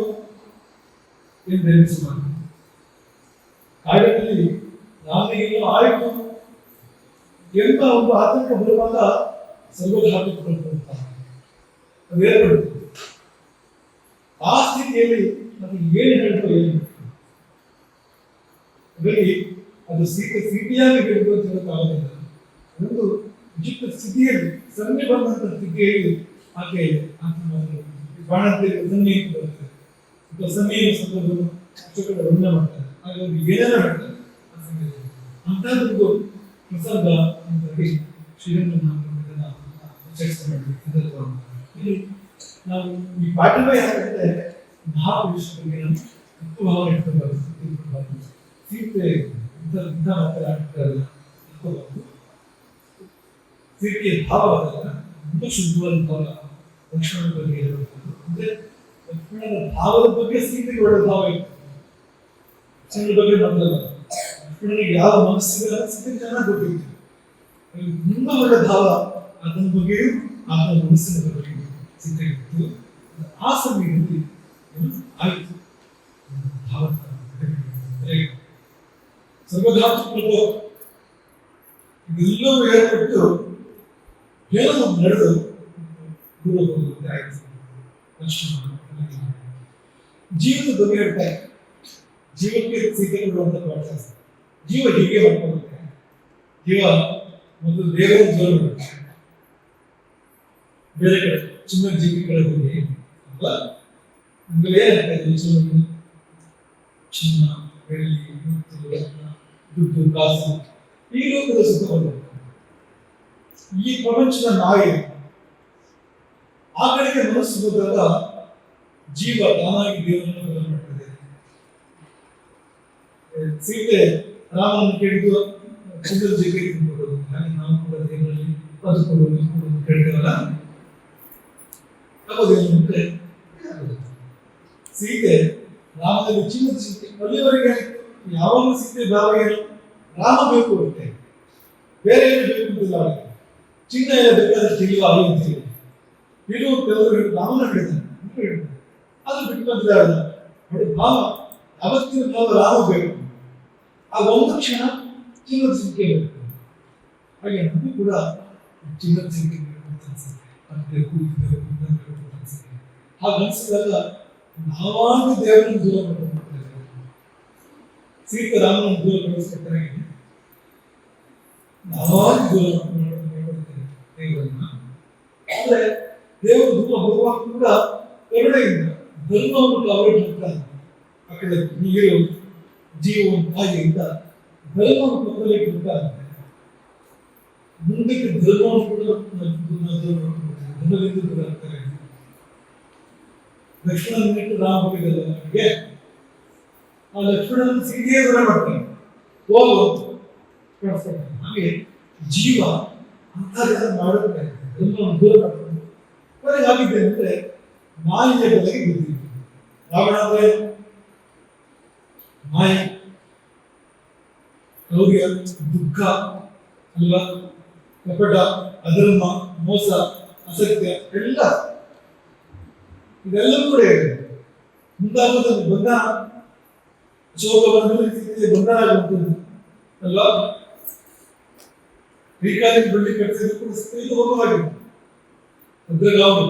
ಎಂದು ಎನಿಸಬಾರದು. ಕಾರ್ಯದಲ್ಲಿ ರಾಮನಿಗೇನು ಆಯ್ತು ಎಂತ ಒಂದು ಆತಂಕ ಬರುವಾಗ ಸರ್ವಧಾತು ಪ್ರಕೋಪ ಅದೇರ್ಪಡುತ್ತೆ. ಆ ಸ್ಥಿತಿಯಲ್ಲಿ ನಮಗೆ ಏನು ಹೇಳ್ತೋ ಏನು ಅದರಲ್ಲಿ ಅದು ಸ್ಥಿತಿಯಾಗಿ ಹೇಳುವಂತಾಗೋದಿಲ್ಲ. ಒಂದು ವಿಚಿತ್ರ ಸ್ಥಿತಿಯಲ್ಲಿ ಸನ್ನೆ ಬಂದಂತ ಸ್ಥಿತಿಯಲ್ಲಿ ಆಕೆ ಬಾಣಂತಿ ಸನ್ನಿ ಬರುತ್ತೆ. ಸನ್ನಿಯ ಸಂದರ್ಭವನ್ನು ಅಕ್ಷರಗಳ ವರ್ಣ ಮಾಡ್ತಾರೆ. ಹಾಗಾಗಿ ಏನೇನೋ ಹೇಳ್ತಾರೆ ಆ ಸಮಯದಲ್ಲಿ ಅಂತಹದ್ದು ಪ್ರಸಂಗ ಅಂತಾಗಿ ಶ್ರೀರಂಗನ ಚರ್ಚೆ ಮಾಡಿದ್ವಿ. ಇಲ್ಲಿ ನಾವು ಈ ಪಾಠವೇ ಯಾಕಂದ್ರೆ ಮಹಾಪುರುಷ ಬಗ್ಗೆ ಭಾವ ಇಟ್ಕೋಬಾರ್ದು, ಸೀತೆ ಇಂಥ ಮಾತಾಡ್ತಾರಲ್ಲ ಇಟ್ಕೋಬಾರ್ದು. ಸೀತೆಯ ಭಾವ ಅದಲ್ಲ, ತುಂಬ ಶುದ್ಧವಾದ ಭಾವ ಲಕ್ಷ್ಮಣನ ಬಗ್ಗೆ ಇರಬೇಕು. ಅಂದ್ರೆ ಲಕ್ಷ್ಮಣನ ಭಾವದ ಬಗ್ಗೆ ಸೀತೆಗೆ ಒಳ್ಳೆ ಭಾವ ಇತ್ತು, ಲಕ್ಷ್ಮಣನ ಬಗ್ಗೆ ಮೊದಲಲ್ಲ. ಲಕ್ಷ್ಮಣನಿಗೆ ಯಾವ ಮನಸ್ಸಿಗೆ ಸೀತೆಗೆ ಚೆನ್ನಾಗಿ ಗೊತ್ತಿತ್ತು, ತುಂಬ ಒಳ್ಳೆ ಭಾವ ಅದನ್ನ ಬಗ್ಗೆಯೂ ಆತನ ಮನಸ್ಸಿನ ಬಗ್ಗೆ ಸೀತೆಗೆ ಇತ್ತು. ಆ ಸಮಯದಲ್ಲಿ ಆಯಿತು ಭಾವ ಸರ್ವಧಾತುಗಳು ಇದೆಲ್ಲವೂ ಏರ್ಪಟ್ಟು ಏನೋ ನಡೆದು ದೂರ ಹೋಗುತ್ತೆ ಆಯ್ತು. ಜೀವದ ಬಗ್ಗೆ ಹೇಳ್ತಾರೆ, ಜೀವಕ್ಕೆ ಸೀತೆ ಕೊಡುವಂತ ಪಾಠ. ಜೀವ ಹೀಗೆ ಮಾಡ್ಕೊಳ್ಳುತ್ತೆ. ಜೀವ ಒಂದು ದೇವರ ಜೀವ ಮಾಡುತ್ತೆ, ಬೇರೆ ಕಡೆ ಚಿನ್ನ ಜೀವಿಗಳ ಹೋಗಿ ಅಲ್ವಾ, ನಮ್ಗೆ ಏನಾಗ್ತದೆ ಚಿನ್ನ ಬೆಳ್ಳಿ ದುಡ್ಡು ಕಾಸು ಈ ಲೋಕದ ಸುಖವನ್ನು ಈ ಪ್ರಪಂಚದ ನಾಯಿ ಆ ಕಡೆಗೆ ಮನಸ್ಸು ಹೋದಾಗ ಜೀವ ತಾನಾಗಿ ದೇವರನ್ನು ಬದಲು ಮಾಡ್ತದೆ. ಸೀತೆ ರಾಮನನ್ನು ಕೇಳಿದ್ದು ಚಿನ್ನದ ಜೀವಿಗೆ ತಿನ್ಕೊಡೋದು, ಹಾಗೆ ನಾವು ಕೂಡ ದೇವರಲ್ಲಿ ಬದುಕೊಳ್ಳೋದು ಕೇಳಿದವಲ್ಲ. ಅಂದ್ರೆ ಸೀತೆ ರಾಮನಲ್ಲಿ ಚಿನ್ನದ ಸೀತೆ ಅಲ್ಲಿವರೆಗೆ ಯಾವಾಗಲೂ ಸೀತೆ ಭಾವ ಏನು, ರಾಮ ಬೇಕು ಅಂತೆ, ಬೇರೆ ಏನು ಬೇಕು ಅಂತಿಲ್ಲ ಅವರಿಗೆ. ಚಿನ್ನ ಎಲ್ಲ ಬೇಕಾದಷ್ಟು ಇಲ್ವ ಅಲ್ಲಿ ಅಂತೀವಿ, ಇಲ್ಲೂ ಕೆಲವರು ರಾಮನ ಹೇಳಿದ್ದಾನೆ, ಅದು ಬಿಟ್ಟು ಬಂದಿದ್ದಾರೆ. ನೋಡಿ ಭಾವ ಅವತ್ತಿನ ಭಾವ ರಾಮ ಬೇಕು, ಆ ಒಂದು ಕ್ಷಣ ಚಿನ್ನದ ಸಂಖ್ಯೆ ಬೇಕು. ಹಾಗೆ ನಮಗೂ ಕೂಡ ಚಿನ್ನದ ಸಂಖ್ಯೆ ಬೇಕು ಅಂತ ಅನ್ಸುತ್ತೆ, ಬೇಕು ಅನ್ಸುತ್ತೆ. ಹಾಗೆ ಅನ್ಸಿದಾಗ ನಾವಾಗಿ ದೇವರನ್ನು ದೂರ ಮಾಡ್ಕೊಳ್ತಾರೆ. ಸೀತೆ ರಾಮನನ್ನು ದೂರ ಕಳಿಸ್ಕೊಡ್ತಾರೆ, ನಾವಾಗಿ ದೂರ ಮಾಡ್ಕೊಳ್ತಾರೆ ದೇವರನ್ನ. ಆದ್ರೆ ದೇವರು ದೂರ ಹೋಗುವಾಗ ಕೂಡ ಕರುಣೆಯಿಂದ ಧರ್ಮವನ್ನು ಅವರೇ ಹೋಗ್ತಾರೆ. ಆ ಕಡೆ ನೀರು ಜೀವವನ್ನು ಹಾಗೆಯಿಂದ ಧರ್ಮವನ್ನು ಪಕ್ಕದಲ್ಲಿ ಹೋಗ್ತಾರೆ. ಮುಂದಕ್ಕೆ ಧರ್ಮವನ್ನು ಕೂಡ ಧರ್ಮದಿಂದ ದೂರ ಆಗ್ತಾರೆ. ಲಕ್ಷ್ಮಣನಿಟ್ಟು ರಾಮ ಹೋಗಿದ್ದಲ್ಲ ಅವನಿಗೆ, ಆ ಲಕ್ಷ್ಮಣನ ಸೀತೆಯೇ ದೂರ ಮಾಡ್ತಾನೆ, ಹೋಗುವಂತ ಕಳಿಸ್ತಾನೆ. ಹಾಗೆ ಜೀವ ಅಂತ ಮಾಡುತ್ತೆ, ಧರ್ಮವನ್ನು ದೂರ ಮಾಡ್ಕೊಂಡು ಕೊನೆಗೆ ಆಗಿದೆ ಅಂದ್ರೆ ಮಾಯಿಯ ಬೆಲೆಗೆ ಬಿದ್ದಿದೆ. ರಾವಣ ಅಂದ್ರೆ ಮಾಯ, ಕ್ರೌರ್ಯ, ದುಃಖ ಅಲ್ವಾ, ಕಪಟ, ಅಧರ್ಮ, ಮೋಸ, ಅಸತ್ಯ ಎಲ್ಲ ಇದೆಲ್ಲವೂ ಕೂಡ ಇದೆ. ಮುಂದಾಗುವುದು ಬಂಧನ, ಶೋಕವನ್ನು ಬಂಧನ ಆಗುವಂಥದ್ದು ಅಲ್ವಾ. ಬೇಕಾದಲ್ಲಿ ಬೆಳ್ಳಿ ಕಟ್ಟಿಸಿದ್ರು ಕೂಡ ಇದು ಹೋಗವಾಗಿದೆ ಅಗ್ರಗಾವಲು.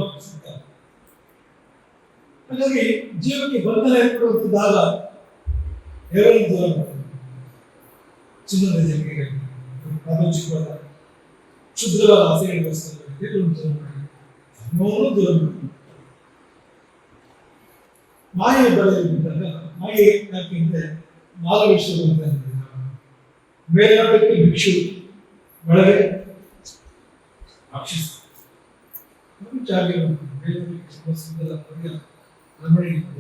ಹಾಗಾಗಿ ಜೀವಕ್ಕೆ ಬಂಧನ ಏರ್ಪಡುವಂಥದ್ದಾಗ ದೇವರನ್ನು ದೂರ ಮಾಡ್ತಾರೆ. ಚಿನ್ನದ ಜಂಗಿಗೆ ಪ್ರಾಪಂಚಿಕವಾದ ಕ್ಷುದ್ರವಾದ ಆಸೆಗಳಿಗೋಸ್ಕರ ದೇವರನ್ನು ದೂರ ಮಾಡಿ, ಧರ್ಮವನ್ನು ದೂರ ಮಾಡಿ ಮಾಯೆ ಬಳೆಯಲ್ಲಿ ಬಿದ್ದಾಗ, ಮಾಯೆ ಯಾಕೆಂದ್ರೆ ಮಾರ್ಗವಿಶ್ವರು ಅಂತ ಮೇಲ್ನೋಟಕ್ಕೆ ಭಿಕ್ಷು, ಒಳಗೆ ರಾಕ್ಷಸ.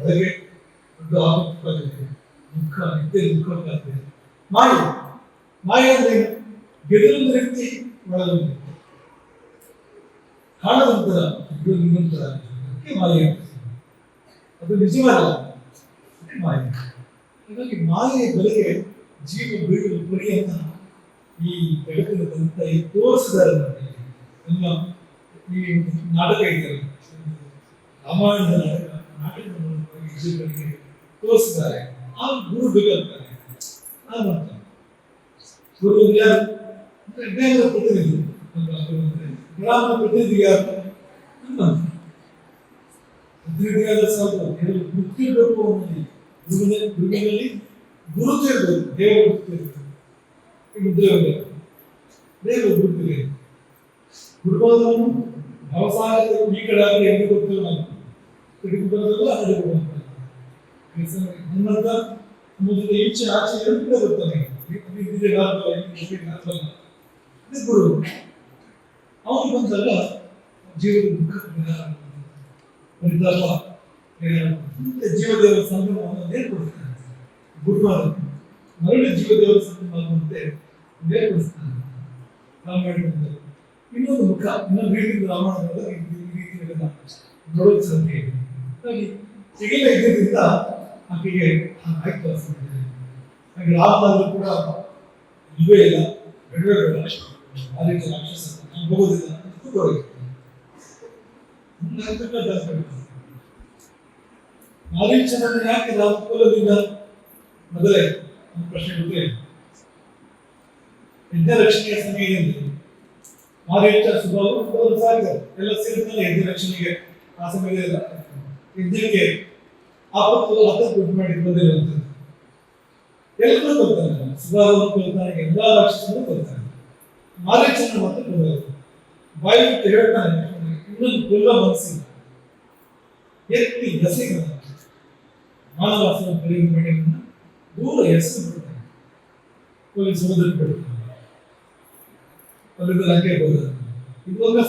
ಒಳಗೆ ದೊಡ್ಡ ಆಪತ್ತುಗಳಿದೆ, ದುಃಖ, ನಿತ್ಯ ದುಃಖಕ್ಕಾಗ್ತದೆ. ಮಾಯೆ, ಮಾಯೆ ಅಂದ್ರೆ ಗೆದರುವಂತ ವ್ಯಕ್ತಿ ಒಳಗೊಂಡಿದೆ, ಕಾಣದಂತರ ನಿರಂತರ ಮಾಯೆ, ಅದು ನಿಜವಲ್ಲ ಮಾಯೆ. ಹಾಗಾಗಿ ಮಾಯೆಯ ಬೆಲೆಗೆ ಜೀವ ಬೀಳುವ ಪುರಿಯನ್ನ ಈ ಬೆಳಕಿನ ತಂತ್ರ ತೋರಿಸಿದ್ದಾರೆ. ನಮ್ಮ ಈ ನಾಟಕ ಇದೆಯಲ್ಲ, ರಾಮಾಯಣದ ನಾಟಕವನ್ನು ಜೀವನಿಗೆ ತೋರಿಸಿದ್ದಾರೆ. ಆ ಗುರು ಬೇಕಾಗ್ತಾರೆ. ಗುರು ಯಾರು ಅಂದ್ರೆ ದೇವರ ಪ್ರತಿನಿಧಿ, ರಾಮನ ಪ್ರತಿನಿಧಿ ಯಾರು ಪ್ರತಿನಿಧಿಯಾದ ಸ್ವಲ್ಪ ಗೊತ್ತಿರಬೇಕು ಅನ್ನೋದು. ಗುರುವಿನಲ್ಲಿ ಗುರುತು ಇರಬೇಕು, ದೇವರ ಗುರುತು ಇರಬೇಕು, ಮುದ್ರೆ ಇರಬೇಕು, ದೇವರ ಗುರುತು ಇರಬೇಕು. ಗುರುಗಳನ್ನು ವ್ಯವಸಾಯದ ಈ ಕಡೆ ಆಗಲಿ ಎಲ್ಲಿ ಗೊತ್ತಿಲ್ಲ, ನಾವು ಕುಟುಂಬದಲ್ಲ ಆ ಕಡೆ ನನ್ನಂತ ಸಮುದ್ರದ ಈಚೆ ಆಚೆ ಎರಡು ಕೂಡ ಗೊತ್ತಾನೆ. ಗುರು ಅವನು ಬಂದಾಗ ಜೀವದ ದುಃಖ ಪರಿತಾಪ ಜೀವದೇವರ ಸಂಭ್ರಮವನ್ನು ಏರ್ಪಡಿಸ್ತಾನೆ. ಗುರುವಾರ ಮರಳಿ ಜೀವದೇವರ ಸಂಭ್ರಮವಂತೆ ಏರ್ಪಡಿಸ್ತಾನೆ ರಾಮಾಯಣದಲ್ಲಿ. ಇನ್ನೊಂದು ಮುಖ ಇನ್ನೊಂದು ರೀತಿಯಿಂದ ರಾಮಾಯಣದಲ್ಲಿ ಈ ರೀತಿಯ ನೋಡೋದು ಸಾಧ್ಯ ಇದೆ. ಹಾಗಾಗಿ ಹೀಗೆಲ್ಲ ಇದ್ದರಿಂದ ಆಕೆಗೆ ಆಯ್ತು ಅನಿಸ್ಬಿಟ್ಟಿದೆ. ಹಾಗೆ ರಾಮನಾದ್ರು ಕೂಡ ಇಲ್ವೇ ಇಲ್ಲ, ಬೇಡವೇ ಬೇಡ, ಆ ರೀತಿ ರಾಕ್ಷಸ ಹೋಗೋದಿಲ್ಲ ಮಾರೀಚನನ್ನು ಯಾಕೆ ನಾವು ಕೊಲ್ಲಲಿಲ್ಲ? ಮೊದಲೇ ಒಂದು ಪ್ರಶ್ನೆ ಇದ್ರೆ ಯಜ್ಞ ರಕ್ಷಣೆಯ ಸಮಯದಲ್ಲಿ ಮಾರೀಚ ಸುಭಾವರು ಸಾಕ್ತಾರೆ, ಎಲ್ಲ ಸೇರಿದ್ಮೇಲೆ ಯಜ್ಞ ರಕ್ಷಣೆಗೆ ಆ ಸಮಯದಲ್ಲಿ ಯಜ್ಞಕ್ಕೆ ಆಪತ್ತು ದುಡ್ಡು ಮಾಡಿ ಬಂದಿರುವಂಥದ್ದು. ಎಲ್ಲರೂ ಕೊಲ್ತಾನೆ, ಸುಭಾವನ್ನು ಕೊಲ್ತಾನೆ, ಎಲ್ಲ ರಾಕ್ಷಸನ್ನು ಕೊಲ್ತಾನೆ. ಮಾರೀಚನ ಮತ್ತೆ ಕೊಲ್ಲೋದು ಬಾಯಿ ಬಿಟ್ಟು ಹೇಳ್ತಾನೆ, ಇನ್ನೊಂದು ಕೊಲ್ಲ ಮನಸ್ಸಿಲ್ಲ, ಎತ್ತಿ ಎಸೆಗ ಮಾನವಾಸನ ಪರಿಗಣನೆ ಮಣಿಯನ್ನ ದೂರ ಎಸೆದು ಬಿಡ್ತಾನೆ, ಹೋಗಿ ಸಮುದ್ರಕ್ಕೆ ಬಿಡ್ತಾನೆ. ಅಲ್ಲಿಂದ ಲಂಕೆ ಹೋದ. ಇದು ಒಂದು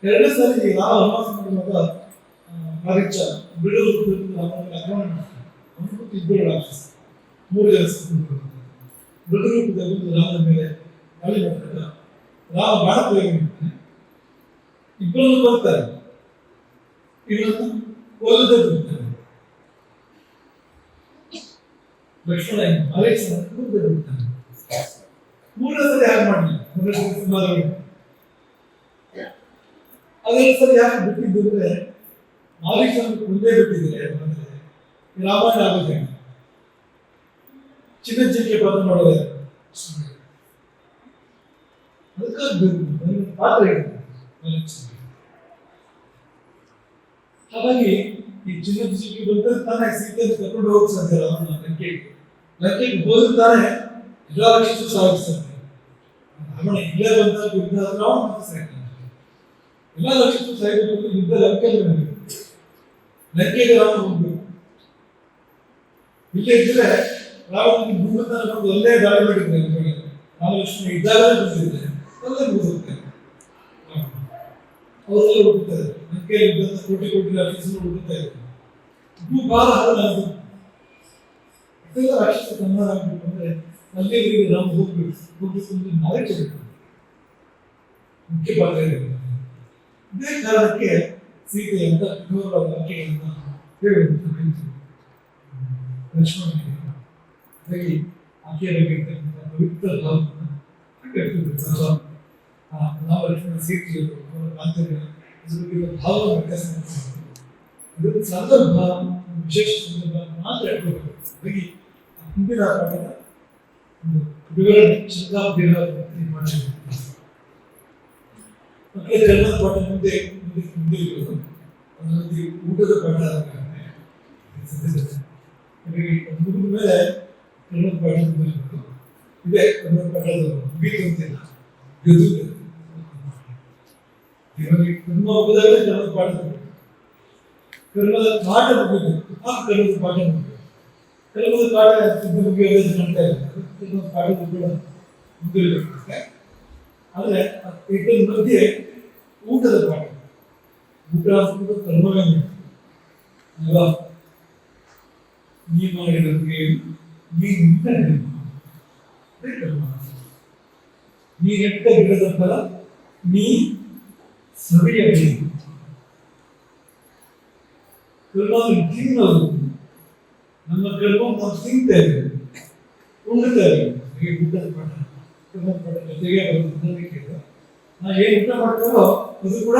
ಎರಡನೇ ಸಾರಿ ರಾಮ ವನವಾಸ ಮಾಡುವಾಗ ಮಾರೀಚ ಬಿಡಲು ರಾಮನಿಗೆ ಆಕ್ರಮಣ ಮಾಡ್ತಾನೆ. ಅವನು ಇಬ್ಬರು ರಾಕ್ಷಸ, 3 ಜನ ಬಿಡಲು ರೂಪದಲ್ಲಿ ರಾಮನ ಮೇಲೆ ದಾಳಿ ಮಾಡ್ತಾರೆ. ರಾಮ ಬಾಣ ಪ್ರಯೋಗ ಮಾಡ್ತಾನೆ, ಇಬ್ಬರನ್ನು ಬರ್ತಾರೆ, ಇವರನ್ನು ಕೊಲ್ಲದೆ ಬಿಡ್ತಾರೆ. ಲಕ್ಷ್ಮಣ ಮಾರೀಚನ ಕೊಲ್ಲದೆ ಬಿಡ್ತಾನೆ. 3ನೇ ಸರಿ ಯಾಕೆ ಮಾಡಲಿಲ್ಲ? 3ನೇ ಸರಿ ಸುಮಾರು ಅದರ ಸರಿ ಯಾಕೆ ಬಿಟ್ಟಿದ್ದು ಅಂದ್ರೆ ಮಾರೀಚನ ಮುಂದೆ ಬಿಟ್ಟಿದ್ದಾರೆ. ರಾಮಾಯಣ ಆಗುತ್ತೆ ಚಿನ್ನ ಚಿಕ್ಕೆ ಪಾತ್ರ ಮಾಡೋದು ಅದಕ್ಕಾಗಿ ಪಾತ್ರ ಇದೆ. ಹಾಗಾಗಿ ಈ ಚಿನ್ನದ ಚಿಕ್ಕಿ ಬಂದ್ರೆ ತಾನೇ ಸೀತೆಯನ್ನು ಕರ್ಕೊಂಡು ಹೋಗಿ ಸಾಧ್ಯ. ಲಂಕೆಗೆ ಹೋಗಿರ್ತಾನೆ, ಎಲ್ಲ ರಾಕ್ಷಸರು ಸಾಗಿಸ್ತಾರೆ. ರಾವಣ ಇಲ್ಲೇ ಬಂದಾಗ ಯುದ್ಧ ರಾವಣ ಮತ್ತೆ ಸಾಯ್ತಾನೆ. ಎಲ್ಲ ರಾಕ್ಷಸರು ಸಾಯ್ಬೇಕು, ಯುದ್ಧ ಲಂಕೆಗೆ ಲಂಕೆಗೆ ರಾವಣ ಹೋಗ್ಬೇಕು. ಇಲ್ಲೇ ಇದ್ರೆ ರಾವಣನಿಗೆ ಭೂಮತಾನ ಬಂದು ಅಲ್ಲೇ ದಾಳಿ ಮಾಡಿದ್ರೆ ರಾಮಲಕ್ಷ್ಮಣ ಇದ್ದಾಗಲೇ ಬಂದಿದ್ದಾರೆ, ಅಲ್ಲೇ ಮುಗಿಸುತ್ತೆ. ಅವರೆಲ್ಲ ಹುಡುಕ್ತಾರೆ, ಲಂಕೆಯಲ್ಲಿ ಕೋಟಿ ಕೋಟಿ ರಾಕ್ಷಸರು ಹುಡುಕ್ತಾ ಇದ್ದಾರೆ. ಭೂಭಾರ ಹರಲಾಗದು, ಇದೆಲ್ಲ ರಾಕ್ಷಸ ಸಂಹಾರ ಆಗಬೇಕು ಅಂದ್ರೆ ಅಲ್ಲಿವರೆಗೆ ರಾಮ ಹೋಗ್ಬೇಕು. ಹೋಗಿಕೊಂಡು ನಾಳೆ ಮುಖ್ಯ ಪಾತ್ರ ಇದೆ. ಇದೇ ಕಾರಣಕ್ಕೆ ಸೀತೆಯಿಂದ ಕಠೋರವಾದ ವಾಕ್ಯಗಳನ್ನು ಹೇಳುವಂತ ಲಕ್ಷ್ಮಣನಿಗೆ ಹಾಗಾಗಿ ಆಕೆಯ ಬಗ್ಗೆ ಇರ್ತಕ್ಕಂಥ ಪವಿತ್ರ ಭಾವವನ್ನು ನಾವು ಲಕ್ಷ್ಮಣ ಸೀತೆಯರು ಅವರ ಬಾಂಧವ್ಯ ಇದ್ರ ಬಗ್ಗೆ ಭಾವವನ್ನು ವ್ಯತ್ಯಾಸ ಮಾಡ್ತಾರೆ. ಇದೊಂದು ಸಂದರ್ಭ, ವಿಶೇಷ ಸಂದರ್ಭ ಮಾತ್ರ ಇಟ್ಕೋಬೇಕು. ಹಾಗಾಗಿ ಹಿಂದಿನ ಪಾಠದ ಒಂದು ವಿವರಣೆ ಶತಾಬ್ದಿಗಳ ಮಾಡಿರ್ತಾರೆ. ಮತ್ತೆ ಕನ್ನಡ ಪಾಠ ಮುಂದೆ ಇರೋದು ಅದರಲ್ಲಿ ಊಟದ ಪಾಠ ಮುಗಿದ ಮೇಲೆ ಕನ್ನಡ ಪಾಠ ಮುಂದಿರ್ಬೇಕು. ಇದೇ ಕನ್ನಡ ಪಾಠದ ಮುಗೀತು ಅಂತಿಲ್ಲ, ನಮ್ಮ ಹಬ್ಬದಾಗಲೇ ಕನ್ನಡ ಪಾಠ ಕನ್ನಡದ ಪಾಠ ಮುಗಿದು ಆ ಕನ್ನಡದ ಪಾಠ ಮುಗಿದು ಕನ್ನಡದ ಪಾಠ ಮುಗಿಯೋದು ಕಾಣ್ತಾ ಇಲ್ಲ. ಕನ್ನಡ ಪಾಠದ ಕೂಡ ಮುಗಿರ್ಬೇಕು. ಆದರೆ ಇದರ ಮಧ್ಯೆ ಊಟದ ಪಾಠ, ಊಟ ಕರ್ಮವೇ ಅಲ್ವಾ? ನೀ ಮಾಡಿದಂಗೆ ನೀ ನೆಟ್ಟ ಗಿಡದ ಫಲ ನೀ ಸವಿಯಬೇಕು. ಕರ್ಮ ತಿನ್ನೋದು, ನಮ್ಮ ಕರ್ಮ ನಾವು ತಿಂತೇವೆ, ಉಣ್ತೇವೆ. ಊಟದ ಪಾಠ ಕರ್ಮದ ಪಾಠ ಜೊತೆಗೆ ಬರೋದಕ್ಕೆ ನಾವು ಏನು ಊಟ ಮಾಡ್ತಾರೋ ಅದು ಕೂಡ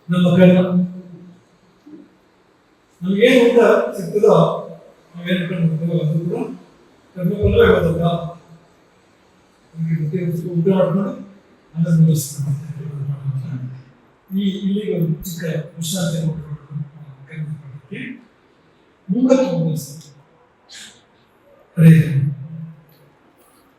ನಮ್ಮ ಕರ್ಮ. ನಮಗೇನು ಊಟ ಸಿಗ್ತದೋ ನಾವೇನು ಊಟ ಮಾಡ್ತೇವೋ ಅದು ಕೂಡ ಕರ್ಮ ಫಲವೇ ಹೋದಲ್ಲ. ಊಟ ಮಾಡ್ಕೊಂಡು ಅದನ್ನು ಮುಗಿಸ್ಕೊಂಡು ಇಲ್ಲಿಗೆ ಒಂದು ಚಿಕ್ಕ ವಿಶ್ರಾಂತಿ ಮುಂಗಕ್ಕೆ ಮುಗಿಸ್ತಾರೆ.